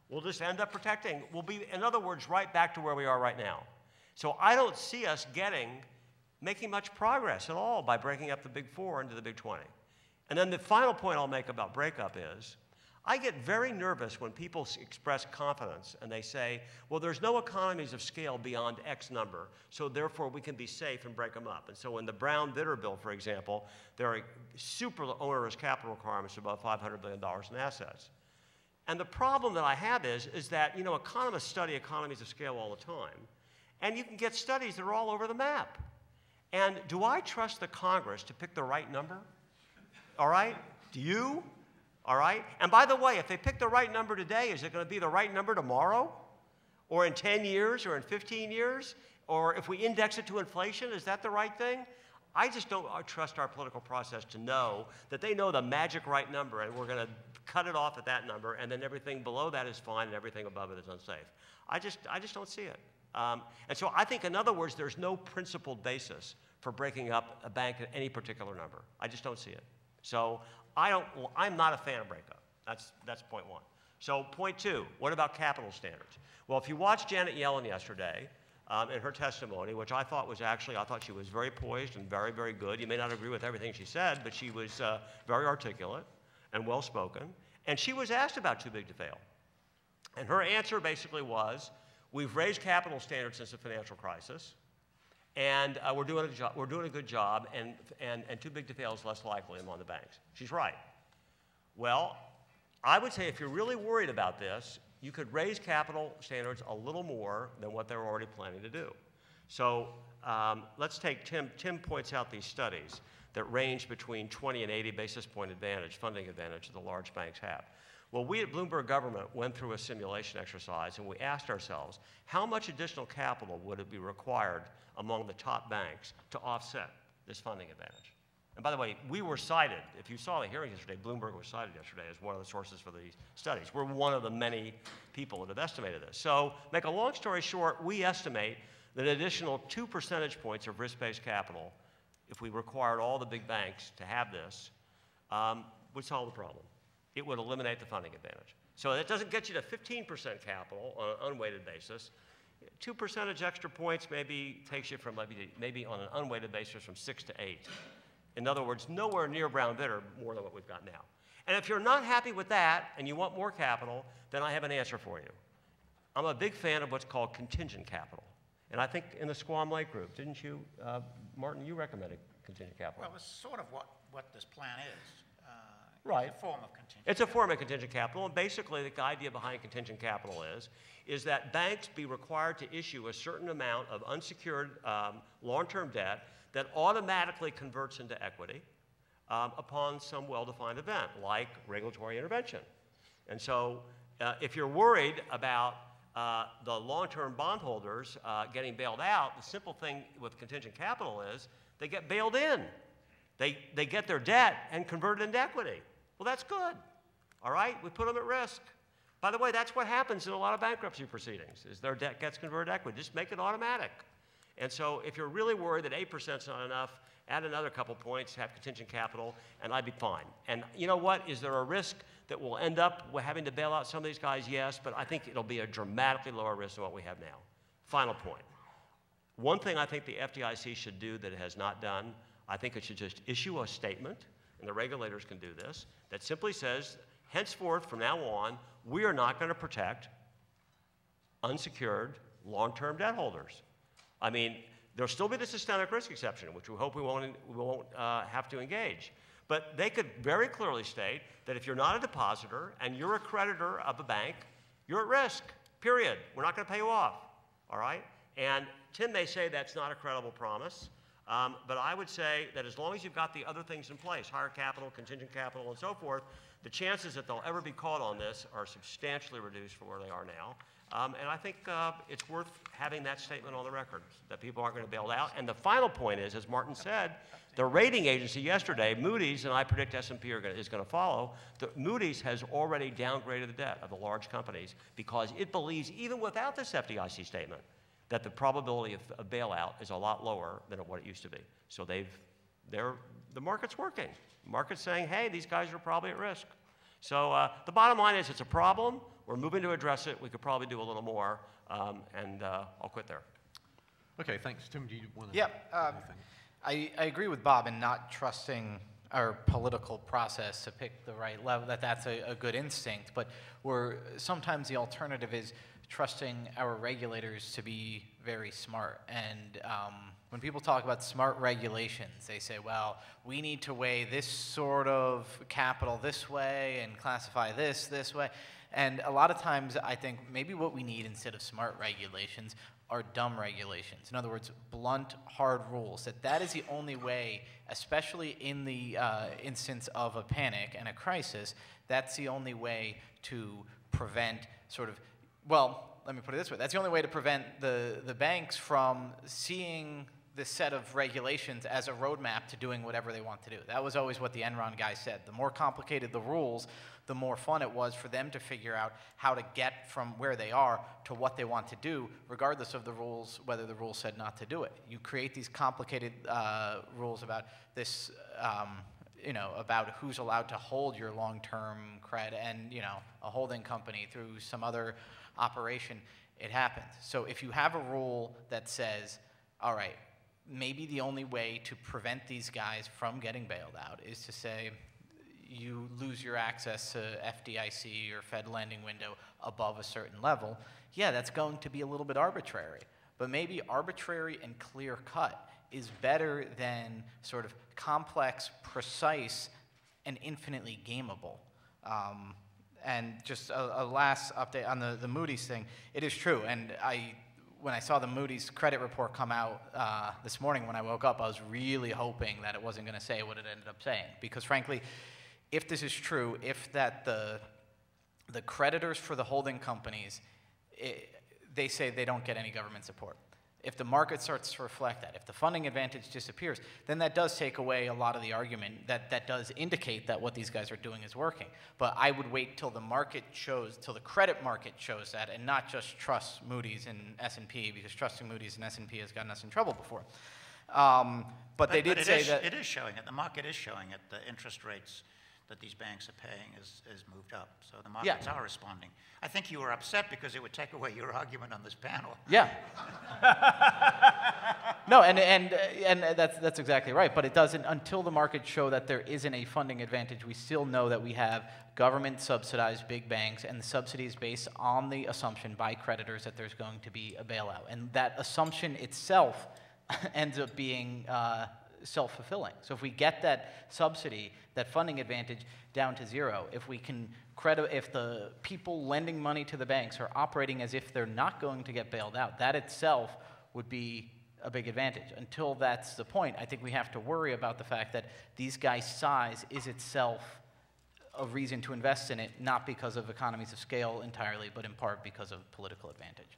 We'll just end up protecting. We'll be, in other words, right back to where we are right now. So I don't see us making much progress at all by breaking up the big 4 into the big 20. And then the final point I'll make about breakup is, I get very nervous when people express confidence and they say, well, there's no economies of scale beyond X number, so therefore we can be safe and break them up. And so in the Brown-Vitter bill, for example, there are super onerous capital requirements of about $500 billion in assets. And the problem that I have is that, you know, economists study economies of scale all the time, and you can get studies that are all over the map. And do I trust the Congress to pick the right number? All right? Do you? All right? And by the way, if they pick the right number today, is it going to be the right number tomorrow? Or in 10 years? Or in 15 years? Or if we index it to inflation, is that the right thing? I just don't trust our political process to know that they know the magic right number and we're going to cut it off at that number and then everything below that is fine and everything above it is unsafe. I just don't see it. And so I think, in other words, there's no principled basis for breaking up a bank at any particular number. I just don't see it. So I'm not a fan of breakup. That's point 1. So point 2, what about capital standards? Well, if you watched Janet Yellen yesterday in her testimony, which I thought she was very poised and very, very good. You may not agree with everything she said, but she was very articulate and well-spoken. And she was asked about too big to fail. And her answer basically was, we've raised capital standards since the financial crisis, and we're doing a good job, and too big to fail is less likely among the banks. She's right. Well, I would say if you're really worried about this, you could raise capital standards a little more than what they're already planning to do. So let's take Tim points out these studies that range between 20 and 80 basis point advantage, funding advantage that the large banks have. Well, we at Bloomberg Government went through a simulation exercise and we asked ourselves, how much additional capital would it be required among the top banks to offset this funding advantage? And by the way, we were cited, if you saw the hearing yesterday, Bloomberg was cited yesterday as one of the sources for these studies. We're one of the many people that have estimated this. So, make a long story short, we estimate that an additional 2 percentage points of risk-based capital, if we required all the big banks to have this, would solve the problem. It would eliminate the funding advantage. So it doesn't get you to 15% capital on an unweighted basis. 2 percentage extra points maybe takes you from maybe on an unweighted basis from 6 to 8. In other words, nowhere near Brown-Vitter more than what we've got now. And if you're not happy with that and you want more capital, then I have an answer for you. I'm a big fan of what's called contingent capital. And I think in the Squam Lake group, didn't you, Martin, you recommended contingent capital? Well, it's sort of what this plan is. Right. It's a form of contingent It's a form of contingent capital, and basically the idea behind contingent capital is that banks be required to issue a certain amount of unsecured long-term debt that automatically converts into equity upon some well-defined event, like regulatory intervention. And so if you're worried about the long-term bondholders getting bailed out, the simple thing with contingent capital is they get bailed in. They get their debt and convert it into equity. Well, that's good. All right? We put them at risk. By the way, that's what happens in a lot of bankruptcy proceedings, is their debt gets converted to equity. Just make it automatic. And so if you're really worried that 8% is not enough, add another couple points, have contingent capital, and I'd be fine. And you know what? Is there a risk that we'll end up having to bail out some of these guys? Yes, but I think it'll be a dramatically lower risk than what we have now. Final point. One thing I think the FDIC should do that it has not done, I think it should just issue a statement, and the regulators can do this, that simply says, henceforth, from now on, we are not going to protect unsecured long-term debt holders. I mean, there'll still be the systemic risk exception, which we hope we won't have to engage. But they could very clearly state that if you're not a depositor and you're a creditor of a bank, you're at risk, period. We're not going to pay you off, all right? And Tim may say that's not a credible promise, but I would say that as long as you've got the other things in place, higher capital, contingent capital, and so forth, the chances that they'll ever be caught on this are substantially reduced from where they are now. And I think it's worth having that statement on the record, that people aren't going to be bailed out. And the final point is, as Martin said, the rating agency yesterday, Moody's, and I predict S&P is going to follow, Moody's has already downgraded the debt of the large companies because it believes, even without this FDIC statement, that the probability of a bailout is a lot lower than what it used to be. So the market's working. The market's saying, hey, these guys are probably at risk. So the bottom line is it's a problem. We're moving to address it. We could probably do a little more, and I'll quit there. Okay, thanks. Tim, do you want to Yeah, add anything? I agree with Bob in not trusting our political process to pick the right level, that's a good instinct, but sometimes the alternative is trusting our regulators to be very smart. And when people talk about smart regulations, they say, well, we need to weigh this sort of capital this way and classify this way. And a lot of times, I think maybe what we need instead of smart regulations are dumb regulations. In other words, blunt, hard rules. That is the only way, especially in the instance of a panic and a crisis, that's the only way to prevent well, let me put it this way. That's the only way to prevent the banks from seeing this set of regulations as a roadmap to doing whatever they want to do. That was always what the Enron guy said. The more complicated the rules, the more fun it was for them to figure out how to get from where they are to what they want to do, regardless of the rules, whether the rules said not to do it. You create these complicated rules about this, about who's allowed to hold your long-term credit and, a holding company through some other operation, it happens. So if you have a rule that says, all right, maybe the only way to prevent these guys from getting bailed out is to say you lose your access to FDIC or Fed lending window above a certain level. Yeah, that's going to be a little bit arbitrary, but maybe arbitrary and clear cut is better than sort of complex, precise, and infinitely gameable. And just a last update on the Moody's thing. It is true, and when I saw the Moody's credit report come out this morning when I woke up, I was really hoping that it wasn't going to say what it ended up saying. Because frankly, if this is true, if that the creditors for the holding companies, they say they don't get any government support. If the market starts to reflect that, if the funding advantage disappears, then that does take away a lot of the argument that does indicate that what these guys are doing is working. But I would wait till the market shows, till the credit market shows that, and not just trust Moody's and S&P, because trusting Moody's and S&P has gotten us in trouble before. But they did say that it is showing it. The market is showing it. The interest rates that these banks are paying is moved up. So the markets are responding. I think you were upset because it would take away your argument on this panel. Yeah. No, and that's exactly right. But it doesn't, until the markets show that there isn't a funding advantage, we still know that we have government-subsidized big banks, and the subsidy is based on the assumption by creditors that there's going to be a bailout. And that assumption itself ends up being self-fulfilling. So if we get that subsidy, that funding advantage down to zero, if we can if the people lending money to the banks are operating as if they're not going to get bailed out, that itself would be a big advantage. Until that's the point, I think we have to worry about the fact that these guys' size is itself a reason to invest in it, not because of economies of scale entirely, but in part because of political advantage.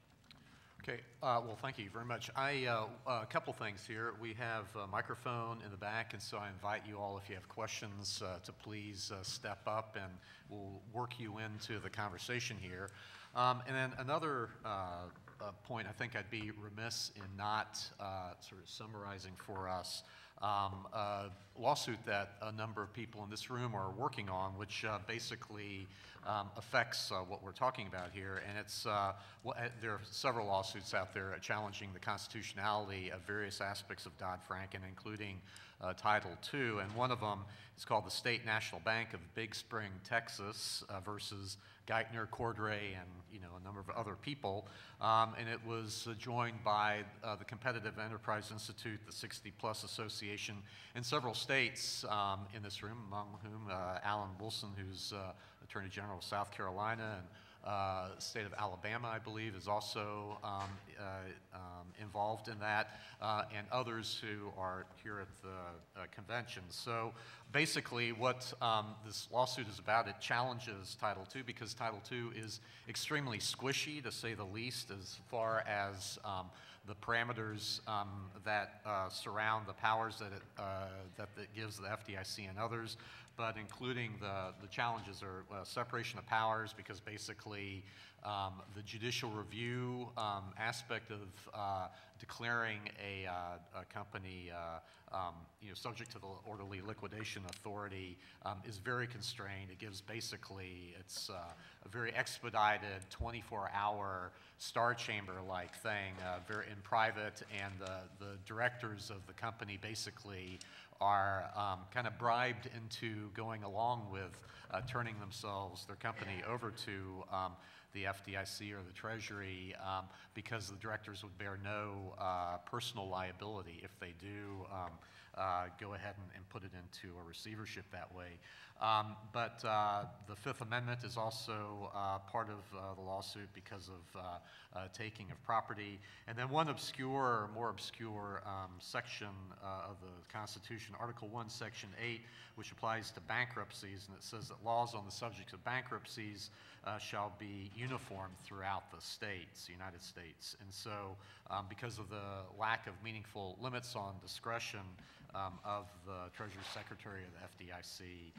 Okay, well, thank you very much. A couple things here. We have a microphone in the back, and so I invite you all, if you have questions, to please step up, and we'll work you into the conversation here. And then another point, I think I'd be remiss in not sort of summarizing for us a lawsuit that a number of people in this room are working on, which basically affects what we're talking about here. And it's, there are several lawsuits out there challenging the constitutionality of various aspects of Dodd-Frank, and including Title II. And one of them is called the State National Bank of Big Spring, Texas versus Geithner, Cordray, and a number of other people, and it was joined by the Competitive Enterprise Institute, the 60+ Association, and several states in this room, among whom Alan Wilson, who's Attorney General of South Carolina, and the state of Alabama, I believe, is also involved in that, and others who are here at the convention. So basically what this lawsuit is about, it challenges Title II because Title II is extremely squishy, to say the least, as far as the parameters that surround the powers that it gives the FDIC and others, but including the challenges are separation of powers, because basically the judicial review aspect of declaring a company subject to the orderly liquidation authority is very constrained. It gives basically, it's a very expedited 24-hour star chamber-like thing, very in private, and the directors of the company basically are kind of bribed into going along with turning their company over to the FDIC or the Treasury because the directors would bear no personal liability if they do go ahead and put it into a receivership that way. But the Fifth Amendment is also part of the lawsuit because of taking of property. And then one obscure, more obscure section of the Constitution, Article 1, Section 8, which applies to bankruptcies, and it says that laws on the subject of bankruptcies shall be uniform throughout the states, United States. And so because of the lack of meaningful limits on discretion of the Treasury Secretary of the FDIC,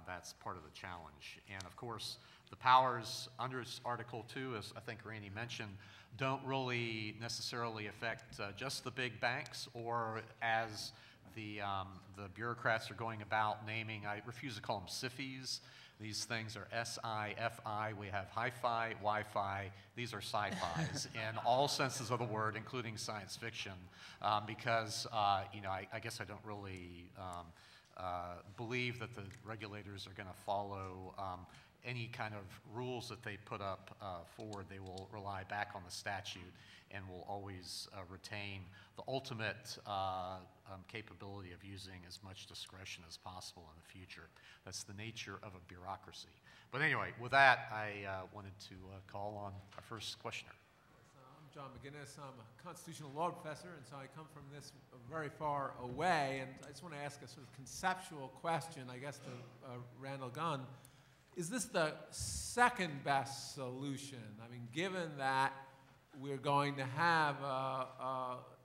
that's part of the challenge. And of course, the powers under Article 2, as I think Randy mentioned, don't really necessarily affect just the big banks, or as the bureaucrats are going about naming, I refuse to call them SIFIs. These things are S-I-F-I. We have hi-fi, Wi-Fi. These are sci-fis in all senses of the word, including science fiction, because I guess I don't really believe that the regulators are going to follow any kind of rules that they put up forward. They will rely back on the statute and will always retain the ultimate capability of using as much discretion as possible in the future. That's the nature of a bureaucracy. But anyway, with that, I wanted to call on our first questioner. I'm John McGinnis. I'm a constitutional law professor, and so I come from this very far away. And I just want to ask a sort of conceptual question, I guess, to Randall Gunn. Is this the second best solution? I mean, given that we're going to have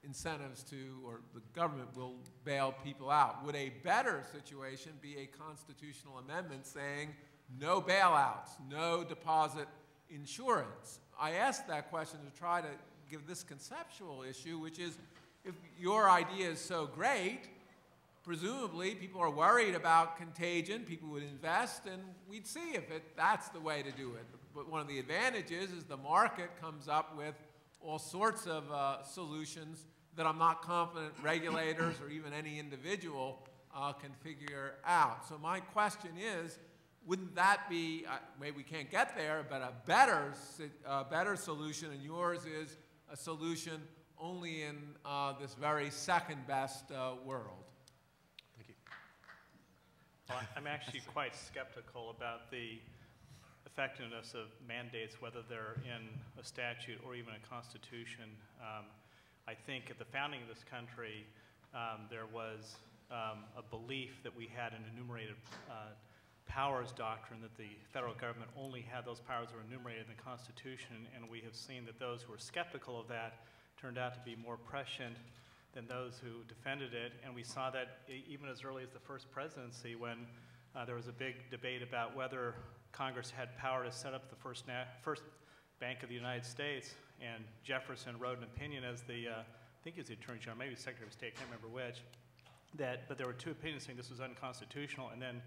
incentives to, or the government will bail people out, would a better situation be a constitutional amendment saying no bailouts, no deposit insurance? I asked that question to try to give this conceptual issue, which is, if your idea is so great, presumably people are worried about contagion, people would invest, and we'd see if that's the way to do it. But one of the advantages is the market comes up with all sorts of solutions that I'm not confident regulators or even any individual can figure out. So my question is, wouldn't that be, maybe we can't get there, but a better solution, and yours is a solution only in this very second best world? Thank you. Well, I'm actually quite skeptical about the effectiveness of mandates, whether they're in a statute or even a constitution. I think at the founding of this country, there was a belief that we had an enumerated powers doctrine, that the federal government only had those powers that were enumerated in the Constitution, and we have seen that those who were skeptical of that turned out to be more prescient than those who defended it. And we saw that even as early as the first presidency, when there was a big debate about whether Congress had power to set up the first Bank of the United States. and Jefferson wrote an opinion as the, I think he was the Attorney General, maybe Secretary of State, can't remember which, but there were two opinions saying this was unconstitutional, and then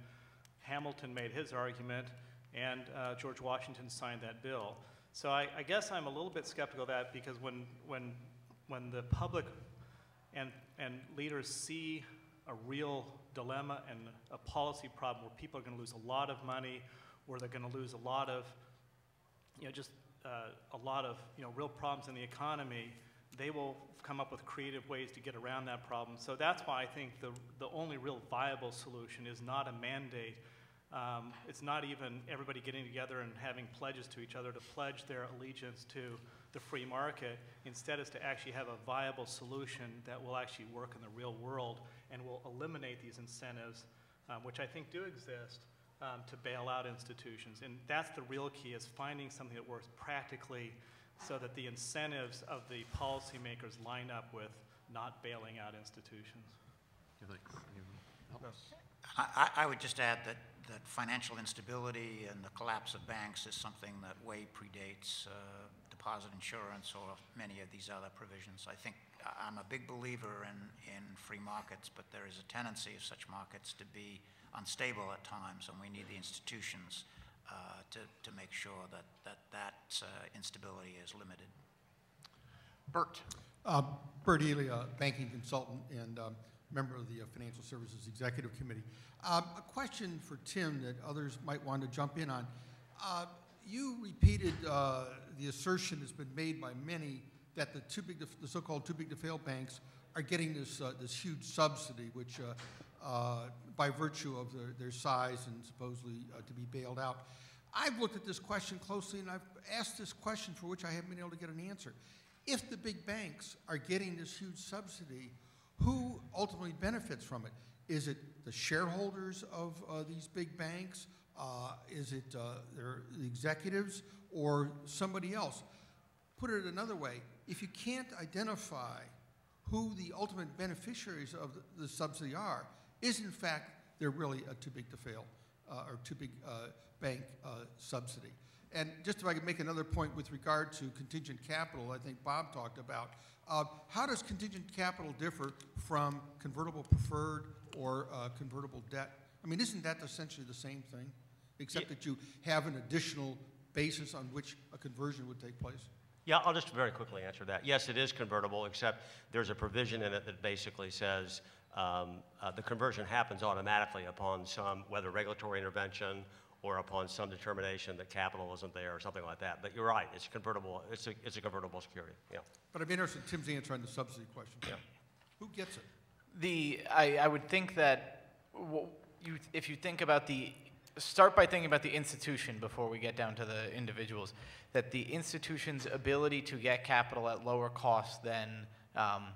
Hamilton made his argument, and George Washington signed that bill. So I guess I'm a little bit skeptical of that, because when the public and leaders see a real dilemma and a policy problem where people are going to lose a lot of money, or they're going to lose a lot of, real problems in the economy, they will come up with creative ways to get around that problem. So that's why I think the only real viable solution is not a mandate. It's not even everybody getting together and having pledges to each other to pledge their allegiance to the free market. Instead, is to actually have a viable solution that will actually work in the real world and will eliminate these incentives, which I think do exist, to bail out institutions. And that's the real key, is finding something that works practically so that the incentives of the policymakers line up with not bailing out institutions. I would just add that financial instability and the collapse of banks is something that way predates deposit insurance or many of these other provisions. I think I'm a big believer in free markets, but there is a tendency of such markets to be unstable at times, and we need the institutions to make sure that instability is limited. Bert. Bert Ely, banking consultant and member of the Financial Services Executive Committee. A question for Tim that others might want to jump in on. You repeated the assertion that's been made by many that the so-called too big to fail banks are getting this huge subsidy, which by virtue of their size and supposedly to be bailed out. I've looked at this question closely, and I've asked this question for which I haven't been able to get an answer. If the big banks are getting this huge subsidy, who ultimately benefits from it? Is it the shareholders of these big banks? Is it the executives or somebody else? Put it another way, if you can't identify who the ultimate beneficiaries of the subsidy are, is in fact there really a too big to fail or too big bank subsidy? And just if I could make another point with regard to contingent capital, I think Bob talked about, how does contingent capital differ from convertible preferred or convertible debt? I mean, isn't that essentially the same thing, except that you have an additional basis on which a conversion would take place? Yeah, I'll just very quickly answer that. Yes, it is convertible, except there's a provision in it that basically says the conversion happens automatically upon some, whether regulatory intervention or upon some determination that capital isn't there or something like that. But you're right, it's convertible. It's a convertible security. Yeah. But I'd be interested in Tim's answer on the subsidy question. Yeah. Who gets it? I would think that if you think about start by thinking about the institution before we get down to the individuals, that the institution's ability to get capital at lower cost than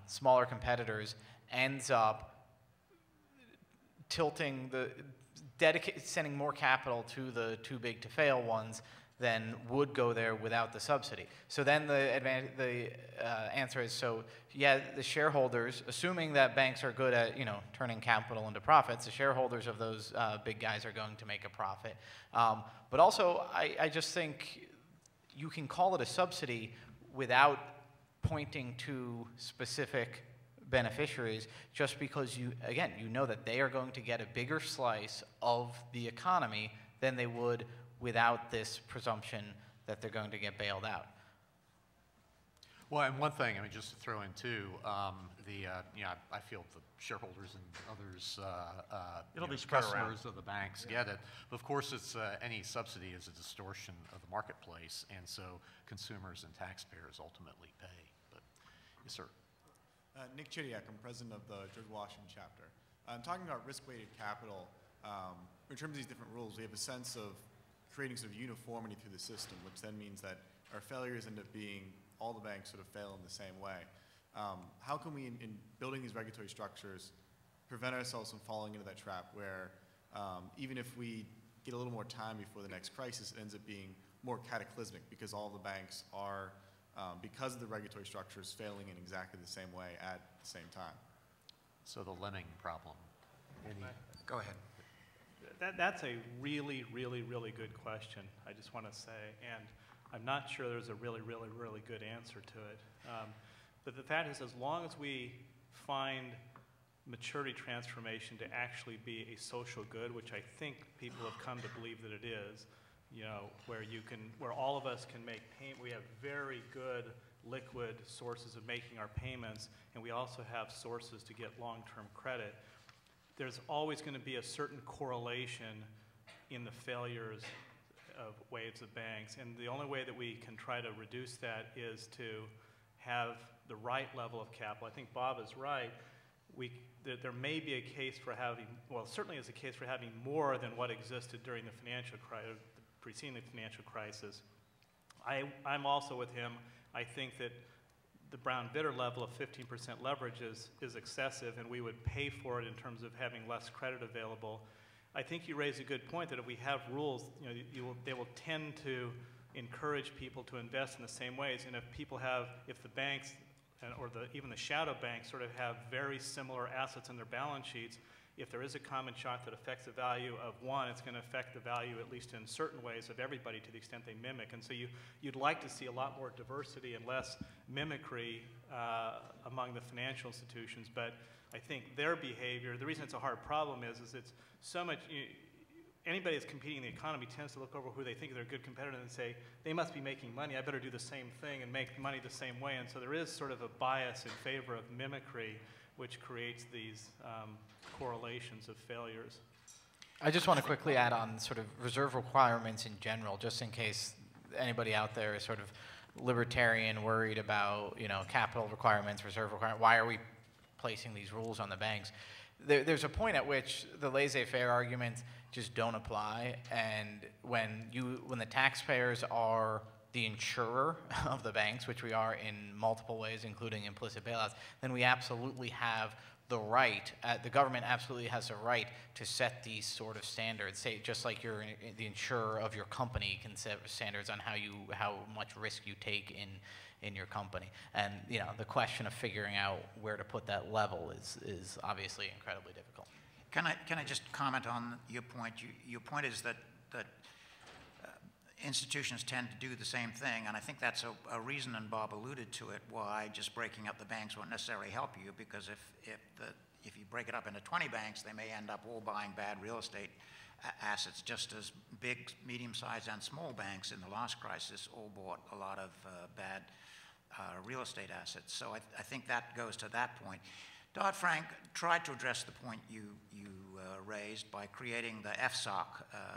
smaller competitors ends up tilting sending more capital to the too big to fail ones than would go there without the subsidy. So then the answer is, so yeah, the shareholders, assuming that banks are good at turning capital into profits, the shareholders of those big guys are going to make a profit. But also, I just think you can call it a subsidy without pointing to specific beneficiaries, just because you know that they are going to get a bigger slice of the economy than they would without this presumption that they're going to get bailed out. Well, and one thing, just to throw in too, I feel the shareholders and others, It'll be spread customers around. of the banks get it. But of course, it's any subsidy is a distortion of the marketplace, and so consumers and taxpayers ultimately pay. But yes, sir. Nick Chidiak, I'm president of the George Washington chapter. I'm talking about risk-weighted capital. In terms of these different rules, we have a sense of creating sort of uniformity through the system, which then means that our failures end up being all the banks sort of fail in the same way. How can we, in building these regulatory structures, prevent ourselves from falling into that trap where even if we get a little more time before the next crisis, it ends up being more cataclysmic because all the banks are, because of the regulatory structures, failing in exactly the same way at the same time? So the lemming problem. Go ahead. That's a really, really, really good question, I just want to say. And I'm not sure there's a really good answer to it. But the fact is, as long as we find maturity transformation to actually be a social good, which I think people have come to believe that it is, where all of us can make payment. We have very good liquid sources of making our payments, and we also have sources to get long-term credit. There's always going to be a certain correlation in the failures of waves of banks, and the only way that we can try to reduce that is to have the right level of capital. I think Bob is right. There may be a case for having, well, certainly is a case for having more than what existed during the preceding the financial crisis. I'm also with him. I think that the Brown-Bitter level of 15% leverage is excessive, and we would pay for it in terms of having less credit available. I think you raise a good point that if we have rules, they will tend to encourage people to invest in the same ways. And if the banks or even the shadow banks sort of have very similar assets in their balance sheets, if there is a common shock that affects the value of one, it's going to affect the value, at least in certain ways, of everybody to the extent they mimic. And so you'd like to see a lot more diversity and less mimicry among the financial institutions. But I think their behavior, the reason it's a hard problem is it's so much, anybody that's competing in the economy tends to look over who they think they're a good competitor and say, they must be making money, I better do the same thing and make money the same way. And so there is sort of a bias in favor of mimicry, which creates these correlations of failures. I just want to quickly add on sort of reserve requirements in general, just in case anybody out there is sort of libertarian, worried about, capital requirements, reserve requirements. Why are we placing these rules on the banks? There's a point at which the laissez-faire arguments just don't apply, and when the taxpayers are the insurer of the banks, which we are in multiple ways, including implicit bailouts, then we absolutely have the right, the government absolutely has the right to set these sort of standards. Say, just like you're the insurer of your company can set standards on how much risk you take in your company. And the question of figuring out where to put that level is obviously incredibly difficult. Can I just comment on your point? Your point is that institutions tend to do the same thing, and I think that's a reason, and Bob alluded to it, why just breaking up the banks won't necessarily help you, because if you break it up into 20 banks, they may end up all buying bad real estate assets, just as big, medium-sized, and small banks in the last crisis all bought a lot of bad real estate assets. So I think that goes to that point. Dodd-Frank tried to address the point you raised by creating the FSOC,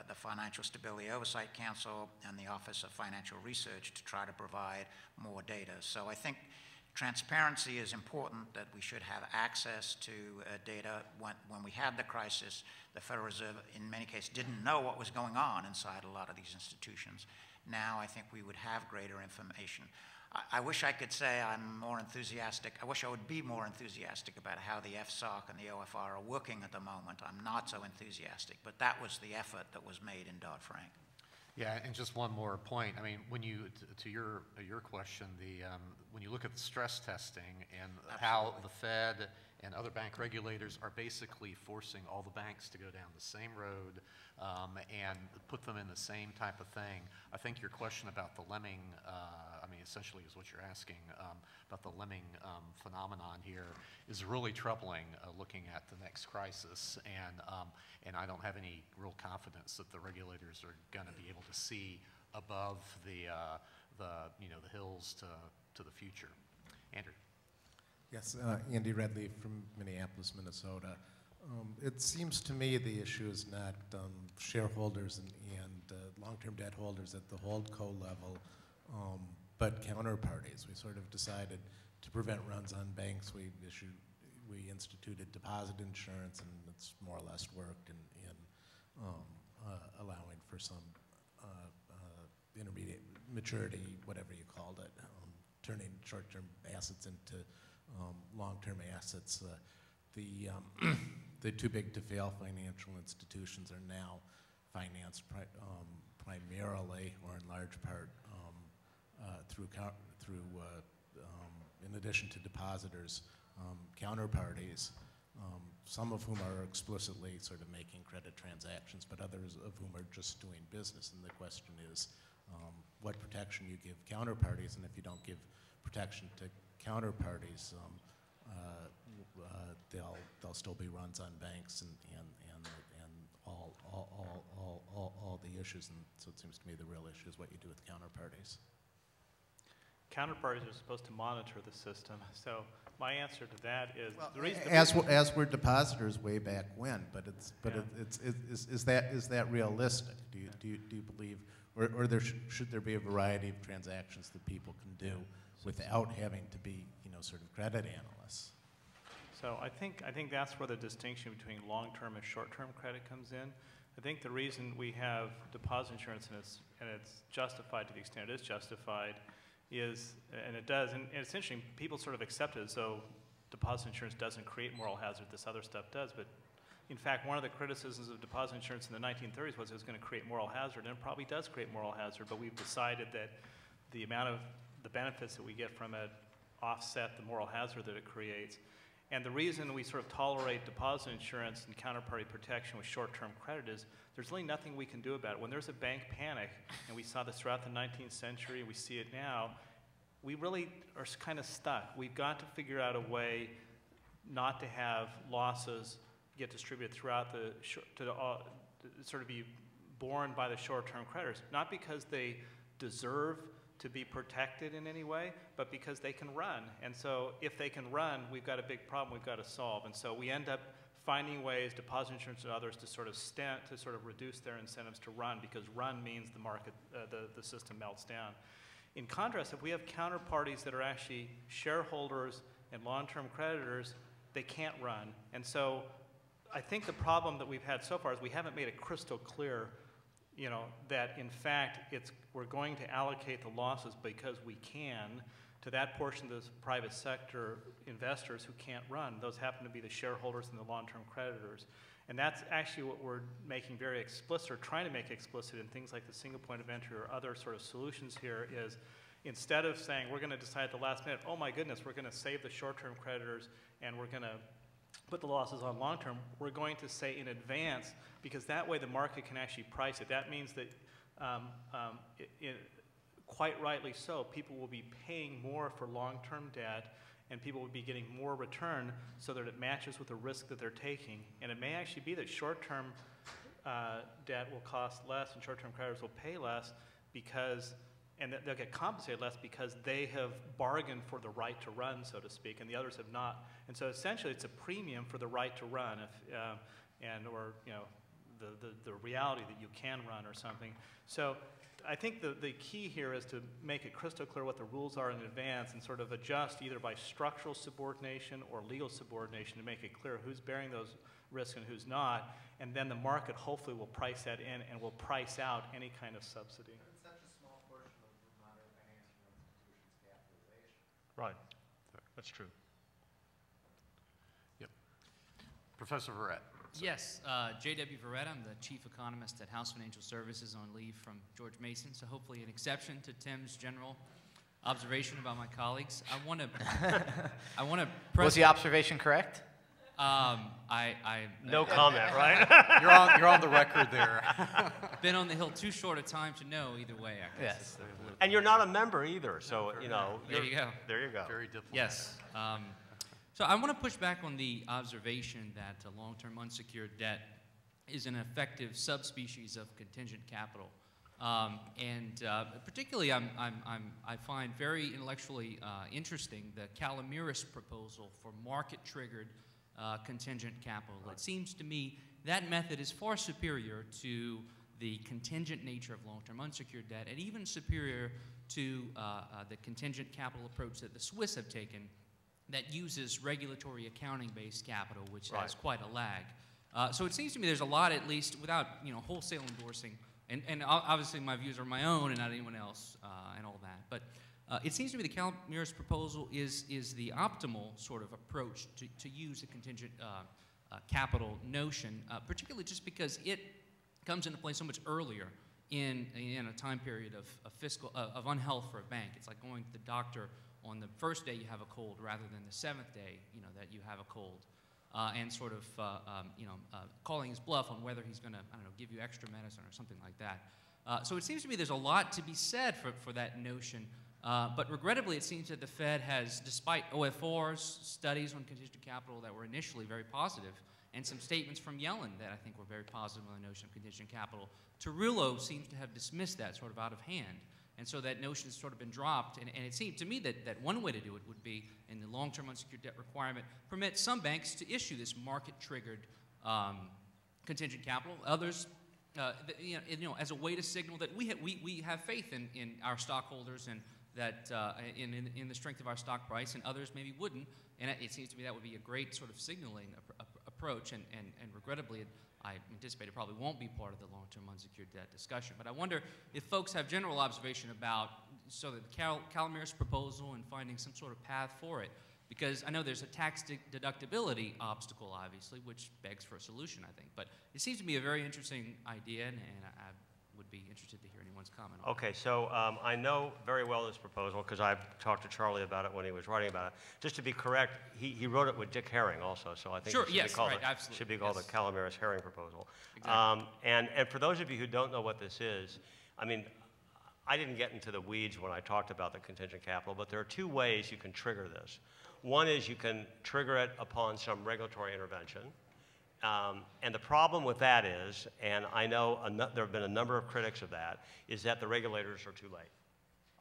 the Financial Stability Oversight Council, and the Office of Financial Research to try to provide more data. So I think transparency is important, that we should have access to data. When we had the crisis, the Federal Reserve, in many cases, didn't know what was going on inside a lot of these institutions. Now I think we would have greater information. I wish I could say I'm more enthusiastic. I wish I would be more enthusiastic about how the FSOC and the OFR are working at the moment. I'm not so enthusiastic, but that was the effort that was made in Dodd-Frank. Yeah, and just one more point. I mean, when to your question, when you look at the stress testing and how the Fed and other bank regulators are basically forcing all the banks to go down the same road and put them in the same type of thing. I think your question about the lemming, essentially is what you're asking, about the lemming phenomenon here is really troubling looking at the next crisis, and I don't have any real confidence that the regulators are going to be able to see above the hills to the future. Andrew. Yes, Andy Redley from Minneapolis, Minnesota. It seems to me the issue is not shareholders and long-term debt holders at the holdco level, but counterparties. We sort of decided to prevent runs on banks. We instituted deposit insurance, and it's more or less worked in allowing for some intermediate maturity, whatever you called it, turning short-term assets into long-term assets. The too big to fail financial institutions are now financed primarily or in large part through in addition to depositors, counterparties, some of whom are explicitly sort of making credit transactions, but others of whom are just doing business. And the question is, what protection you give counterparties, and if you don't give protection to counterparties, there'll still be runs on banks and all the issues. And so it seems to me the real issue is what you do with counterparties. Counterparties are supposed to monitor the system. So my answer to that is the reason. As were depositors way back when, but is that realistic? Do you believe, or should there be a variety of transactions that people can do without having to be sort of credit analysts? So I think that's where the distinction between long-term and short-term credit comes in. I think the reason we have deposit insurance and it's justified to the extent it is justified is, and it does, and it's interesting, people sort of accept it as though deposit insurance doesn't create moral hazard, this other stuff does, but in fact, one of the criticisms of deposit insurance in the 1930s was it was going to create moral hazard, and it probably does create moral hazard, but we've decided that the amount of the benefits that we get from it offset the moral hazard that it creates. And the reason we sort of tolerate deposit insurance and counterparty protection with short-term credit is there's really nothing we can do about it. When there's a bank panic, and we saw this throughout the 19th century, we see it now, we really are kind of stuck. We've got to figure out a way not to have losses get distributed throughout sort of be borne by the short-term creditors, not because they deserve to be protected in any way, but because they can run. And so if they can run, we've got a big problem we've got to solve. And so we end up finding ways, deposit insurance and others, to sort of reduce their incentives to run, because run means the market, the system melts down. In contrast, if we have counterparties that are actually shareholders and long-term creditors, they can't run. And so I think the problem that we've had so far is we haven't made it crystal clear that in fact we're going to allocate the losses because we can to that portion of the private sector investors who can't run. Those happen to be the shareholders and the long-term creditors. And that's actually what we're making very explicit, or trying to make explicit in things like the single point of entry or other sort of solutions here, is instead of saying we're going to decide at the last minute, oh my goodness, we're going to save the short-term creditors and we're going to put the losses on long-term, we're going to say in advance, because that way the market can actually price it. That means that quite rightly so, people will be paying more for long-term debt, and people will be getting more return so that it matches with the risk that they're taking. And it may actually be that short-term debt will cost less and short-term creditors will pay less because, and they'll get compensated less because they have bargained for the right to run, so to speak, and the others have not. And so essentially it's a premium for the right to run, or the reality that you can run or something. So I think the key here is to make it crystal clear what the rules are in advance and sort of adjust either by structural subordination or legal subordination to make it clear who's bearing those risks and who's not, and then the market hopefully will price that in and will price out any kind of subsidy. It's such a small portion of modern financial institutions' capitalization. Right. That's true. Yep. Professor Verrett. Yes, J.W. Verrett. I'm the chief economist at House Financial Services on leave from George Mason, so hopefully an exception to Tim's general observation about my colleagues. I want to press. Was the observation correct? No comment, right? You're on the record there. Been on the Hill too short a time to know either way, I guess. Yes. And you're not a member either, so, There you go. There you go. Very diplomatic. Yes. So I want to push back on the observation that long-term unsecured debt is an effective subspecies of contingent capital. And particularly I find very intellectually interesting the Calamiris proposal for market-triggered contingent capital. It seems to me that method is far superior to the contingent nature of long-term unsecured debt, and even superior to the contingent capital approach that the Swiss have taken that uses regulatory accounting-based capital, which has quite a lag. So it seems to me there's a lot, at least, without wholesale endorsing, and obviously my views are my own and not anyone else and all that, but it seems to me the Calamiris proposal is the optimal sort of approach to use the contingent capital notion, particularly just because it comes into play so much earlier in a time period of unhealth for a bank. It's like going to the doctor on the first day you have a cold rather than the seventh day that you have a cold, and sort of calling his bluff on whether he's going to give you extra medicine or something like that. So it seems to me there's a lot to be said for that notion. But regrettably, it seems that the Fed has, despite OFR's studies on contingent capital that were initially very positive, and some statements from Yellen that I think were very positive on the notion of contingent capital, Tarullo seems to have dismissed that sort of out of hand. And so that notion has sort of been dropped. And it seemed to me that one way to do it would be, in the long-term unsecured debt requirement, permit some banks to issue this market-triggered contingent capital. Others, as a way to signal that we have faith in our stockholders and that in the strength of our stock price, and others maybe wouldn't. And it seems to me that would be a great sort of signaling approach, and regrettably, I anticipate it probably won't be part of the long-term unsecured debt discussion. But I wonder if folks have general observation about Calamir's proposal and finding some sort of path for it. Because I know there's a tax deductibility obstacle, obviously, which begs for a solution, I think. But it seems to be a very interesting idea, and I would be interested to hear anyone's comment on it. Okay, so I know very well this proposal because I've talked to Charlie about it when he was writing about it. Just to be correct, he wrote it with Dick Herring also, so I think sure, it should be called the Calamir's-Herring proposal. Exactly. And for those of you who don't know what this is, I mean, I didn't get into the weeds when I talked about the contingent capital, but there are two ways you can trigger this. One is you can trigger it upon some regulatory intervention. And the problem with that is, and I know there have been a number of critics of that, is that the regulators are too late.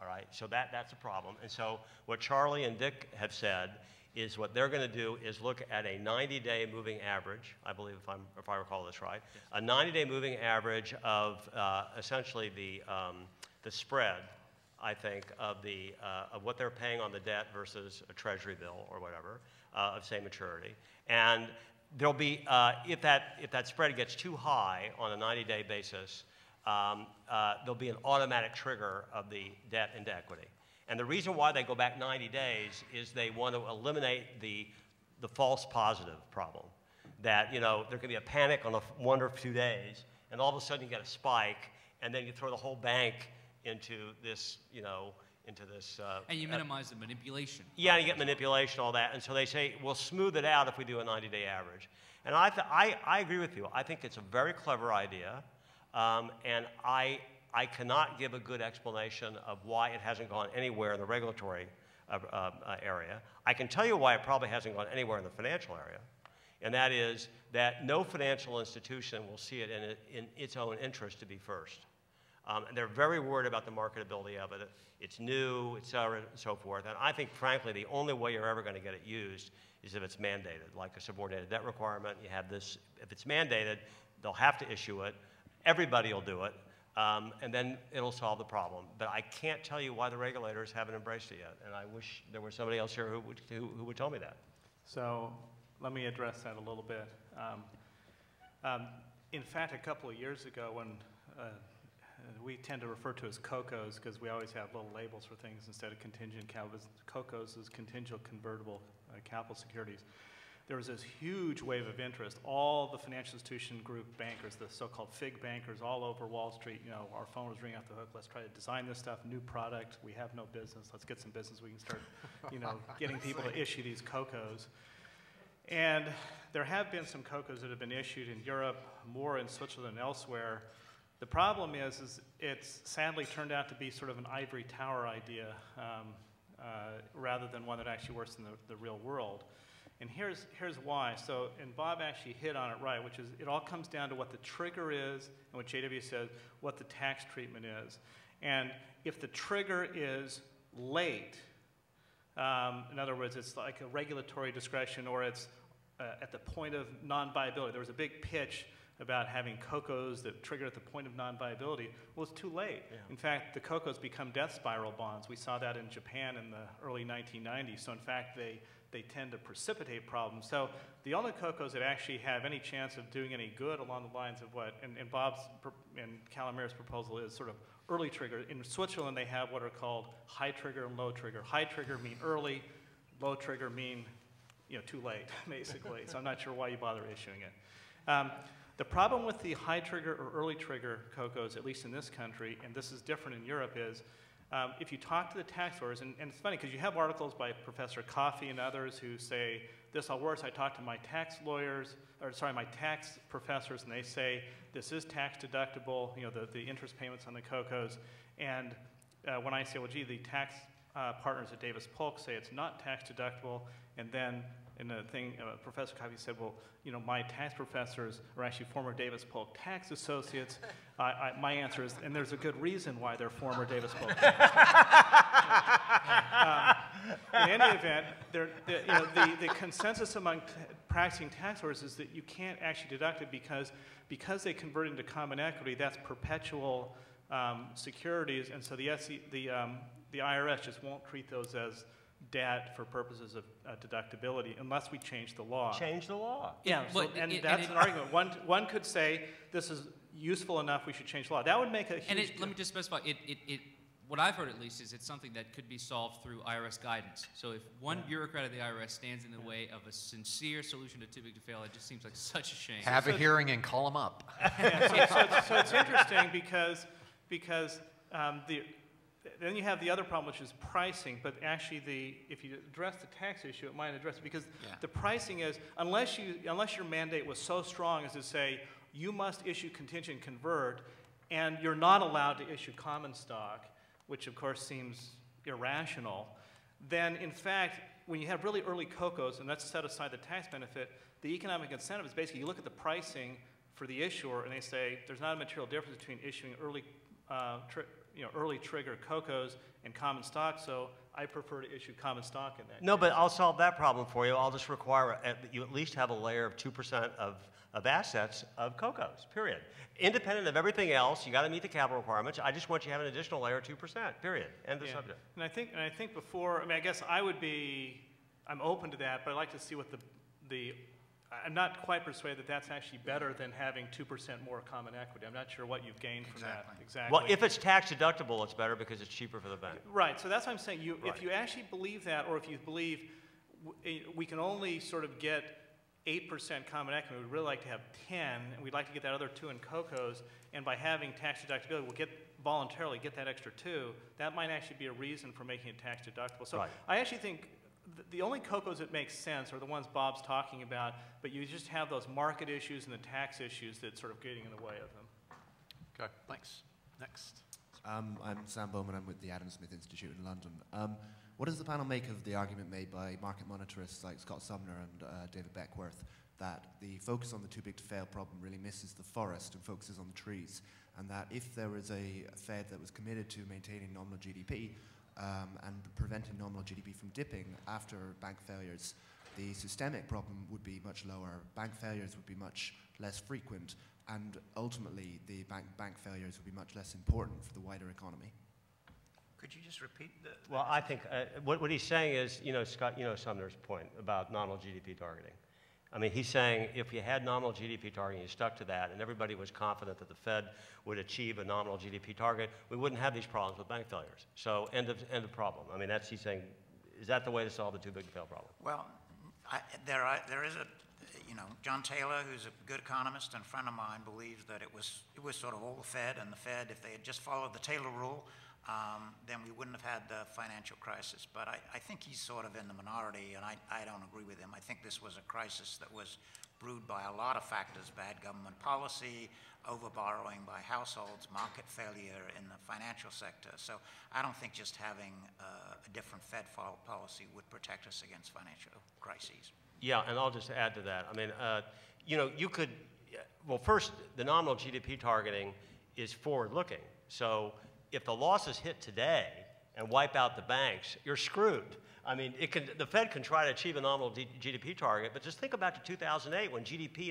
All right, so that's a problem. And so what Charlie and Dick have said is what they're going to do is look at a 90-day moving average, I believe if I recall this right, a 90-day moving average of essentially the spread, I think, of what they're paying on the debt versus a treasury bill or whatever of same maturity. And there'll be, if that spread gets too high on a 90-day basis, there'll be an automatic trigger of the debt into equity. And the reason why they go back 90 days is they want to eliminate the false positive problem. That, there can be a panic on 1 or 2 days, and all of a sudden you get a spike, and then you throw the whole bank into this, and you minimize the manipulation. Yeah, you get manipulation, all that. And so they say, we'll smooth it out if we do a 90-day average. And I agree with you. I think it's a very clever idea. And I cannot give a good explanation of why it hasn't gone anywhere in the regulatory area. I can tell you why it probably hasn't gone anywhere in the financial area. And that is that no financial institution will see it in its own interest to be first. And they're very worried about the marketability of it. It's new, et cetera, and so forth. And I think, frankly, the only way you're ever going to get it used is if it's mandated, like a subordinated debt requirement. You have this, if it's mandated, they'll have to issue it. Everybody will do it, and then it'll solve the problem. But I can't tell you why the regulators haven't embraced it yet. And I wish there was somebody else here who would tell me that. So let me address that a little bit. In fact, a couple of years ago when we tend to refer to as COCOs because we always have little labels for things instead of contingent capital. COCOs is contingent convertible capital securities. There was this huge wave of interest. All the financial institution group bankers, the so-called FIG bankers all over Wall Street, our phone was ringing off the hook. Let's try to design this stuff, new product. We have no business. Let's get some business. We can start, getting people to issue these COCOs. And there have been some COCOs that have been issued in Europe, more in Switzerland and elsewhere. The problem is it's sadly turned out to be sort of an ivory tower idea rather than one that actually works in the real world. And here's why. So, and Bob actually hit on it right, which is it all comes down to what the trigger is and what JW said, what the tax treatment is. And if the trigger is late, in other words, it's like a regulatory discretion or it's at the point of non-viability. There was a big pitch about having COCOs that trigger at the point of non-viability. Well, it's too late. Yeah. In fact, the COCOs become death spiral bonds. We saw that in Japan in the early 1990s. So in fact, they tend to precipitate problems. So the only COCOs that actually have any chance of doing any good along the lines of what, and Bob's and Calamir's proposal is sort of early trigger. In Switzerland, they have what are called high trigger and low trigger. High trigger mean early, low trigger mean too late, basically. So I'm not sure why you bother issuing it. The problem with the high trigger or early trigger COCOs, at least in this country, and this is different in Europe, is if you talk to the tax lawyers, and it's funny because you have articles by Professor Coffey and others who say this all works. I talk to my tax lawyers, or sorry, my tax professors, and they say this is tax deductible, you know, the interest payments on the COCOs. And when I say, well, gee, the tax partners at Davis Polk say it's not tax deductible, and then in the thing, Professor Covey said, well, you know, my tax professors are actually former Davis Polk tax associates. My answer is, and there's a good reason why they're former Davis Polk tax in any event, the consensus among practicing tax lawyers is that you can't actually deduct it because they convert into common equity. That's perpetual securities, and so the IRS just won't treat those as debt for purposes of deductibility unless we change the law. Change the law. Yeah, so, that's an argument. One could say this is useful enough, we should change the law. That would make a huge... let me just specify, what I've heard at least is it's something that could be solved through IRS guidance. So if one bureaucrat of the IRS stands in the way of a sincere solution to too big to fail, it just seems like such a shame. Have a hearing and call them up. Yeah, so it's interesting because then you have the other problem, which is pricing. But actually, if you address the tax issue, it might address it because the pricing is unless your mandate was so strong as to say you must issue contingent convert, and you're not allowed to issue common stock, which of course seems irrational. Then, in fact, when you have really early COCOs, and let's set aside the tax benefit, the economic incentive is basically you look at the pricing for the issuer, and they say there's not a material difference between issuing early trigger COCOs and common stock, so I prefer to issue common stock in that. No, but I'll solve that problem for you. I'll just require that you at least have a layer of 2% of assets of COCOs, period. Independent of everything else, you got to meet the capital requirements. I just want you to have an additional layer of 2%, period. End of subject. And I think before, I guess I'm open to that, but I'd like to see what I'm not quite persuaded that that's actually better than having 2% more common equity. I'm not sure what you've gained from that exactly. Well, if it's tax deductible, it's better because it's cheaper for the bank. Right, so that's what I'm saying. If you actually believe that, or if you believe we can only sort of get 8% common equity, we'd really like to have 10, and we'd like to get that other 2 in COCOs, and by having tax deductibility, we'll voluntarily get that extra 2, that might actually be a reason for making it tax deductible. So I actually think the only COCOs that make sense are the ones Bob's talking about, but you just have those market issues and the tax issues that sort of getting in the way of them. Okay, thanks. Next. I'm Sam Bowman. I'm with the Adam Smith Institute in London. What does the panel make of the argument made by market monetarists like Scott Sumner and David Beckworth that the focus on the too big to fail problem really misses the forest and focuses on the trees, and that if there was a Fed that was committed to maintaining nominal GDP, and preventing nominal GDP from dipping after bank failures, the systemic problem would be much lower, bank failures would be much less frequent, and ultimately the bank failures would be much less important for the wider economy. Could you just repeat that? Well, I think what he's saying is, Scott, Sumner's point about nominal GDP targeting. I mean, he's saying if you had nominal GDP targeting, you stuck to that, and everybody was confident that the Fed would achieve a nominal GDP target, we wouldn't have these problems with bank failures. So end of problem. I mean, he's saying, is that the way to solve the too big to fail problem? Well, there is John Taylor, who's a good economist and a friend of mine, believes that it was sort of all the Fed, and the Fed, if they had just followed the Taylor rule, then we wouldn't have had the financial crisis. But I think he's sort of in the minority, and I don't agree with him. I think this was a crisis that was brewed by a lot of factors: bad government policy, overborrowing by households, market failure in the financial sector. So I don't think just having a different Fed policy would protect us against financial crises. Yeah, and I'll just add to that. I mean, you could, well, first, the nominal GDP targeting is forward-looking. So if the losses hit today and wipe out the banks, you're screwed. I mean, the Fed can try to achieve a nominal GDP target, but just think about to 2008 when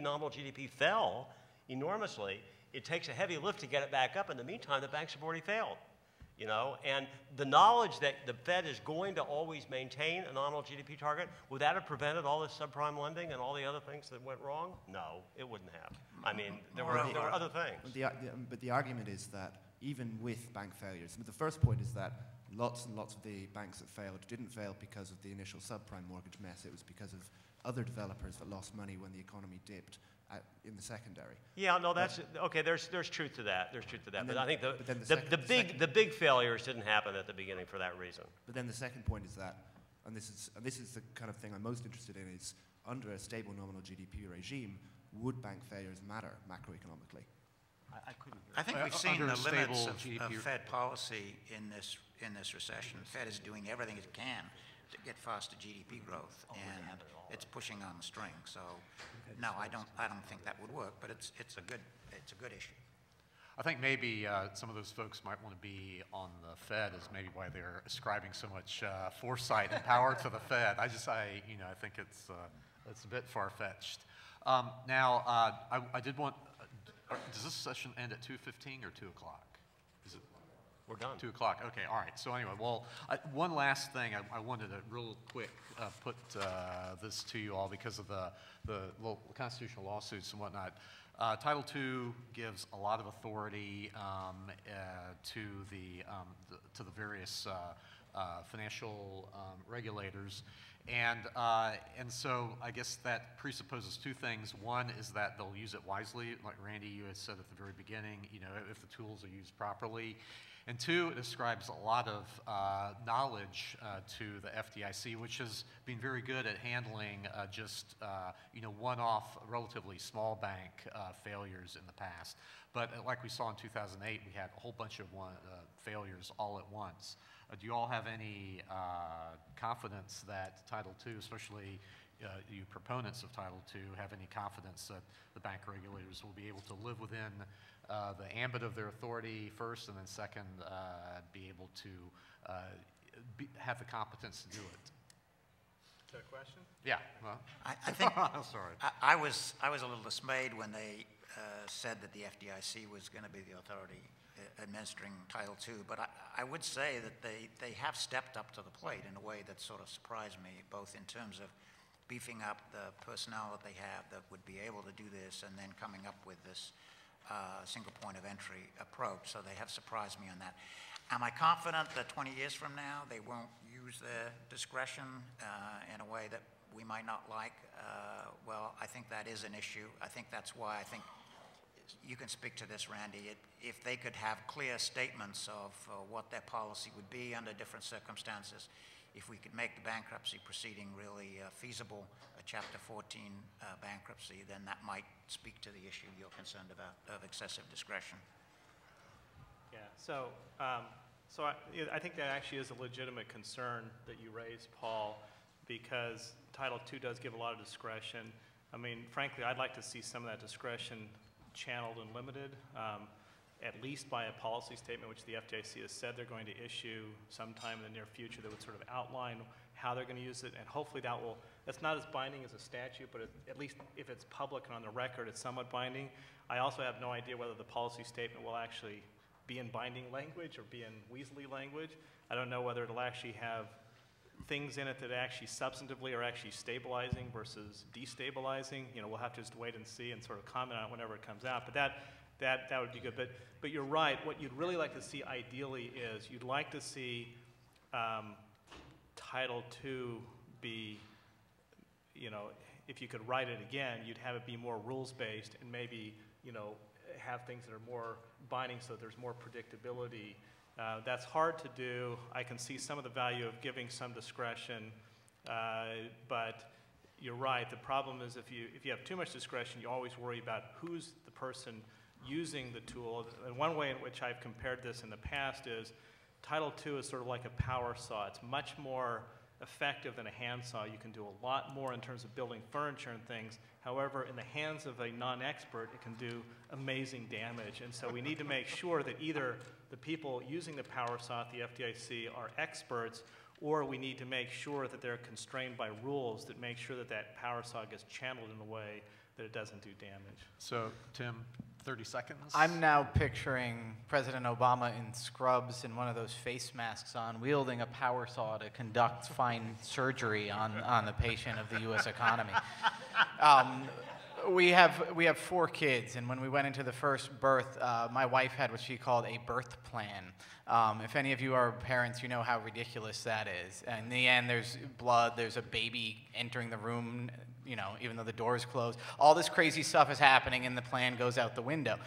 nominal GDP fell enormously. It takes a heavy lift to get it back up. In the meantime, the banks have already failed. And the knowledge that the Fed is going to always maintain a nominal GDP target, would that have prevented all this subprime lending and all the other things that went wrong? No, it wouldn't have. I mean, there were other things. But the argument is that even with bank failures, the first point is that lots and lots of the banks that failed didn't fail because of the initial subprime mortgage mess. It was because of other developers that lost money when the economy dipped in the secondary. Yeah, no, that's okay. There's truth to that. There's truth to that. But I think the big failures didn't happen at the beginning for that reason. But then the second point is that and this is the kind of thing I'm most interested in, is under a stable nominal GDP regime, would bank failures matter macroeconomically? I couldn't hear. I think we've seen Under the a limits stable of GDP Fed policy in this recession. The Fed is doing everything it can to get faster GDP growth, and it's pushing on the string. So, no, I don't think that would work. But it's a good issue. I think maybe some of those folks might want to be on the Fed, is maybe why they're ascribing so much foresight and power to the Fed. I think it's a bit far-fetched. Now, I did want. Does this session end at 2:15 or 2 o'clock? Is it? We're done. 2 o'clock. Okay. All right. So anyway, well, one last thing I wanted to real quick put this to you all because of the little constitutional lawsuits and whatnot. Title II gives a lot of authority to the various financial regulators, and so I guess that presupposes two things. One is that they'll use it wisely, like Randy, you had said at the very beginning. If the tools are used properly. And two, it describes a lot of knowledge to the FDIC, which has been very good at handling just one-off, relatively small bank failures in the past. But like we saw in 2008, we had a whole bunch of failures all at once. Do you all have any confidence that Title II, especially you proponents of Title II, have any confidence that the bank regulators will be able to live within the ambit of their authority first, and then second, be able to have the competence to do it? Is that a question? Yeah. Well, I think I'm sorry. I was a little dismayed when they said that the FDIC was going to be the authority administering Title II, but I would say that they have stepped up to the plate in a way that sort of surprised me, both in terms of beefing up the personnel that they have that would be able to do this, and then coming up with this single point of entry approach. So they have surprised me on that. Am I confident that 20 years from now they won't use their discretion in a way that we might not like? Well, I think that is an issue. I think that's why I think you can speak to this, Randy. If they could have clear statements of what their policy would be under different circumstances, if we could make the bankruptcy proceeding really feasible, a Chapter 14 bankruptcy, then that might speak to the issue you're concerned about of excessive discretion. Yeah. So, I think that actually is a legitimate concern that you raised, Paul, because Title II does give a lot of discretion. I mean, frankly, I'd like to see some of that discretion channeled and limited, at least by a policy statement, which the FDIC has said they're going to issue sometime in the near future that would sort of outline how they're going to use it, and hopefully that's not as binding as a statute, but at least if it's public and on the record, it's somewhat binding. I also have no idea whether the policy statement will actually be in binding language or be in Weasley language. I don't know whether it'll actually have things in it that actually substantively are actually stabilizing versus destabilizing. We'll have to just wait and see and sort of comment on it whenever it comes out. But that would be good. But you're right. What you'd really like to see ideally is you'd like to see Title II be, if you could write it again, you'd have it be more rules-based and maybe, have things that are more binding so that there's more predictability. That's hard to do. I can see some of the value of giving some discretion, but you're right. The problem is if you have too much discretion, you always worry about who's the person using the tool. And one way in which I've compared this in the past is Title II is sort of like a power saw. It's much more effective than a handsaw. You can do a lot more in terms of building furniture and things. However, in the hands of a non-expert, it can do amazing damage. And so we need to make sure that either the people using the power saw at the FDIC are experts, or we need to make sure that they're constrained by rules that make sure that that power saw gets channeled in a way that it doesn't do damage. So, Tim, 30 seconds? I'm now picturing President Obama in scrubs and one of those face masks on, wielding a power saw to conduct fine surgery on the patient of the U.S. economy. We have 4 kids, and when we went into the first birth, my wife had what she called a birth plan. If any of you are parents, you know how ridiculous that is. And in the end, there's blood, there's a baby entering the room, even though the door is closed. All this crazy stuff is happening, and the plan goes out the window.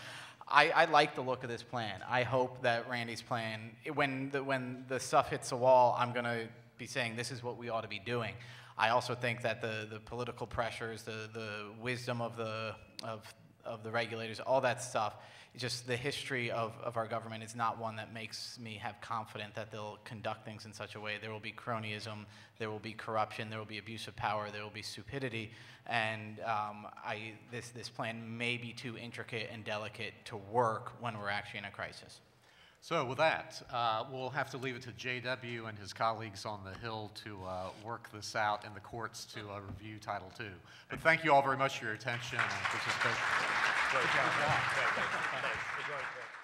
I like the look of this plan. I hope that Randy's plan, when the stuff hits the wall, I'm going to be saying this is what we ought to be doing. I also think that the political pressures, the wisdom of the regulators, all that stuff, just the history of our government is not one that makes me have confidence that they'll conduct things in such a way. There will be cronyism, there will be corruption, there will be abuse of power, there will be stupidity, and this plan may be too intricate and delicate to work when we're actually in a crisis. So with that, we'll have to leave it to JW and his colleagues on the Hill to work this out in the courts to review Title II. But thank you all very much for your attention and participation. Great job. Good job. Great.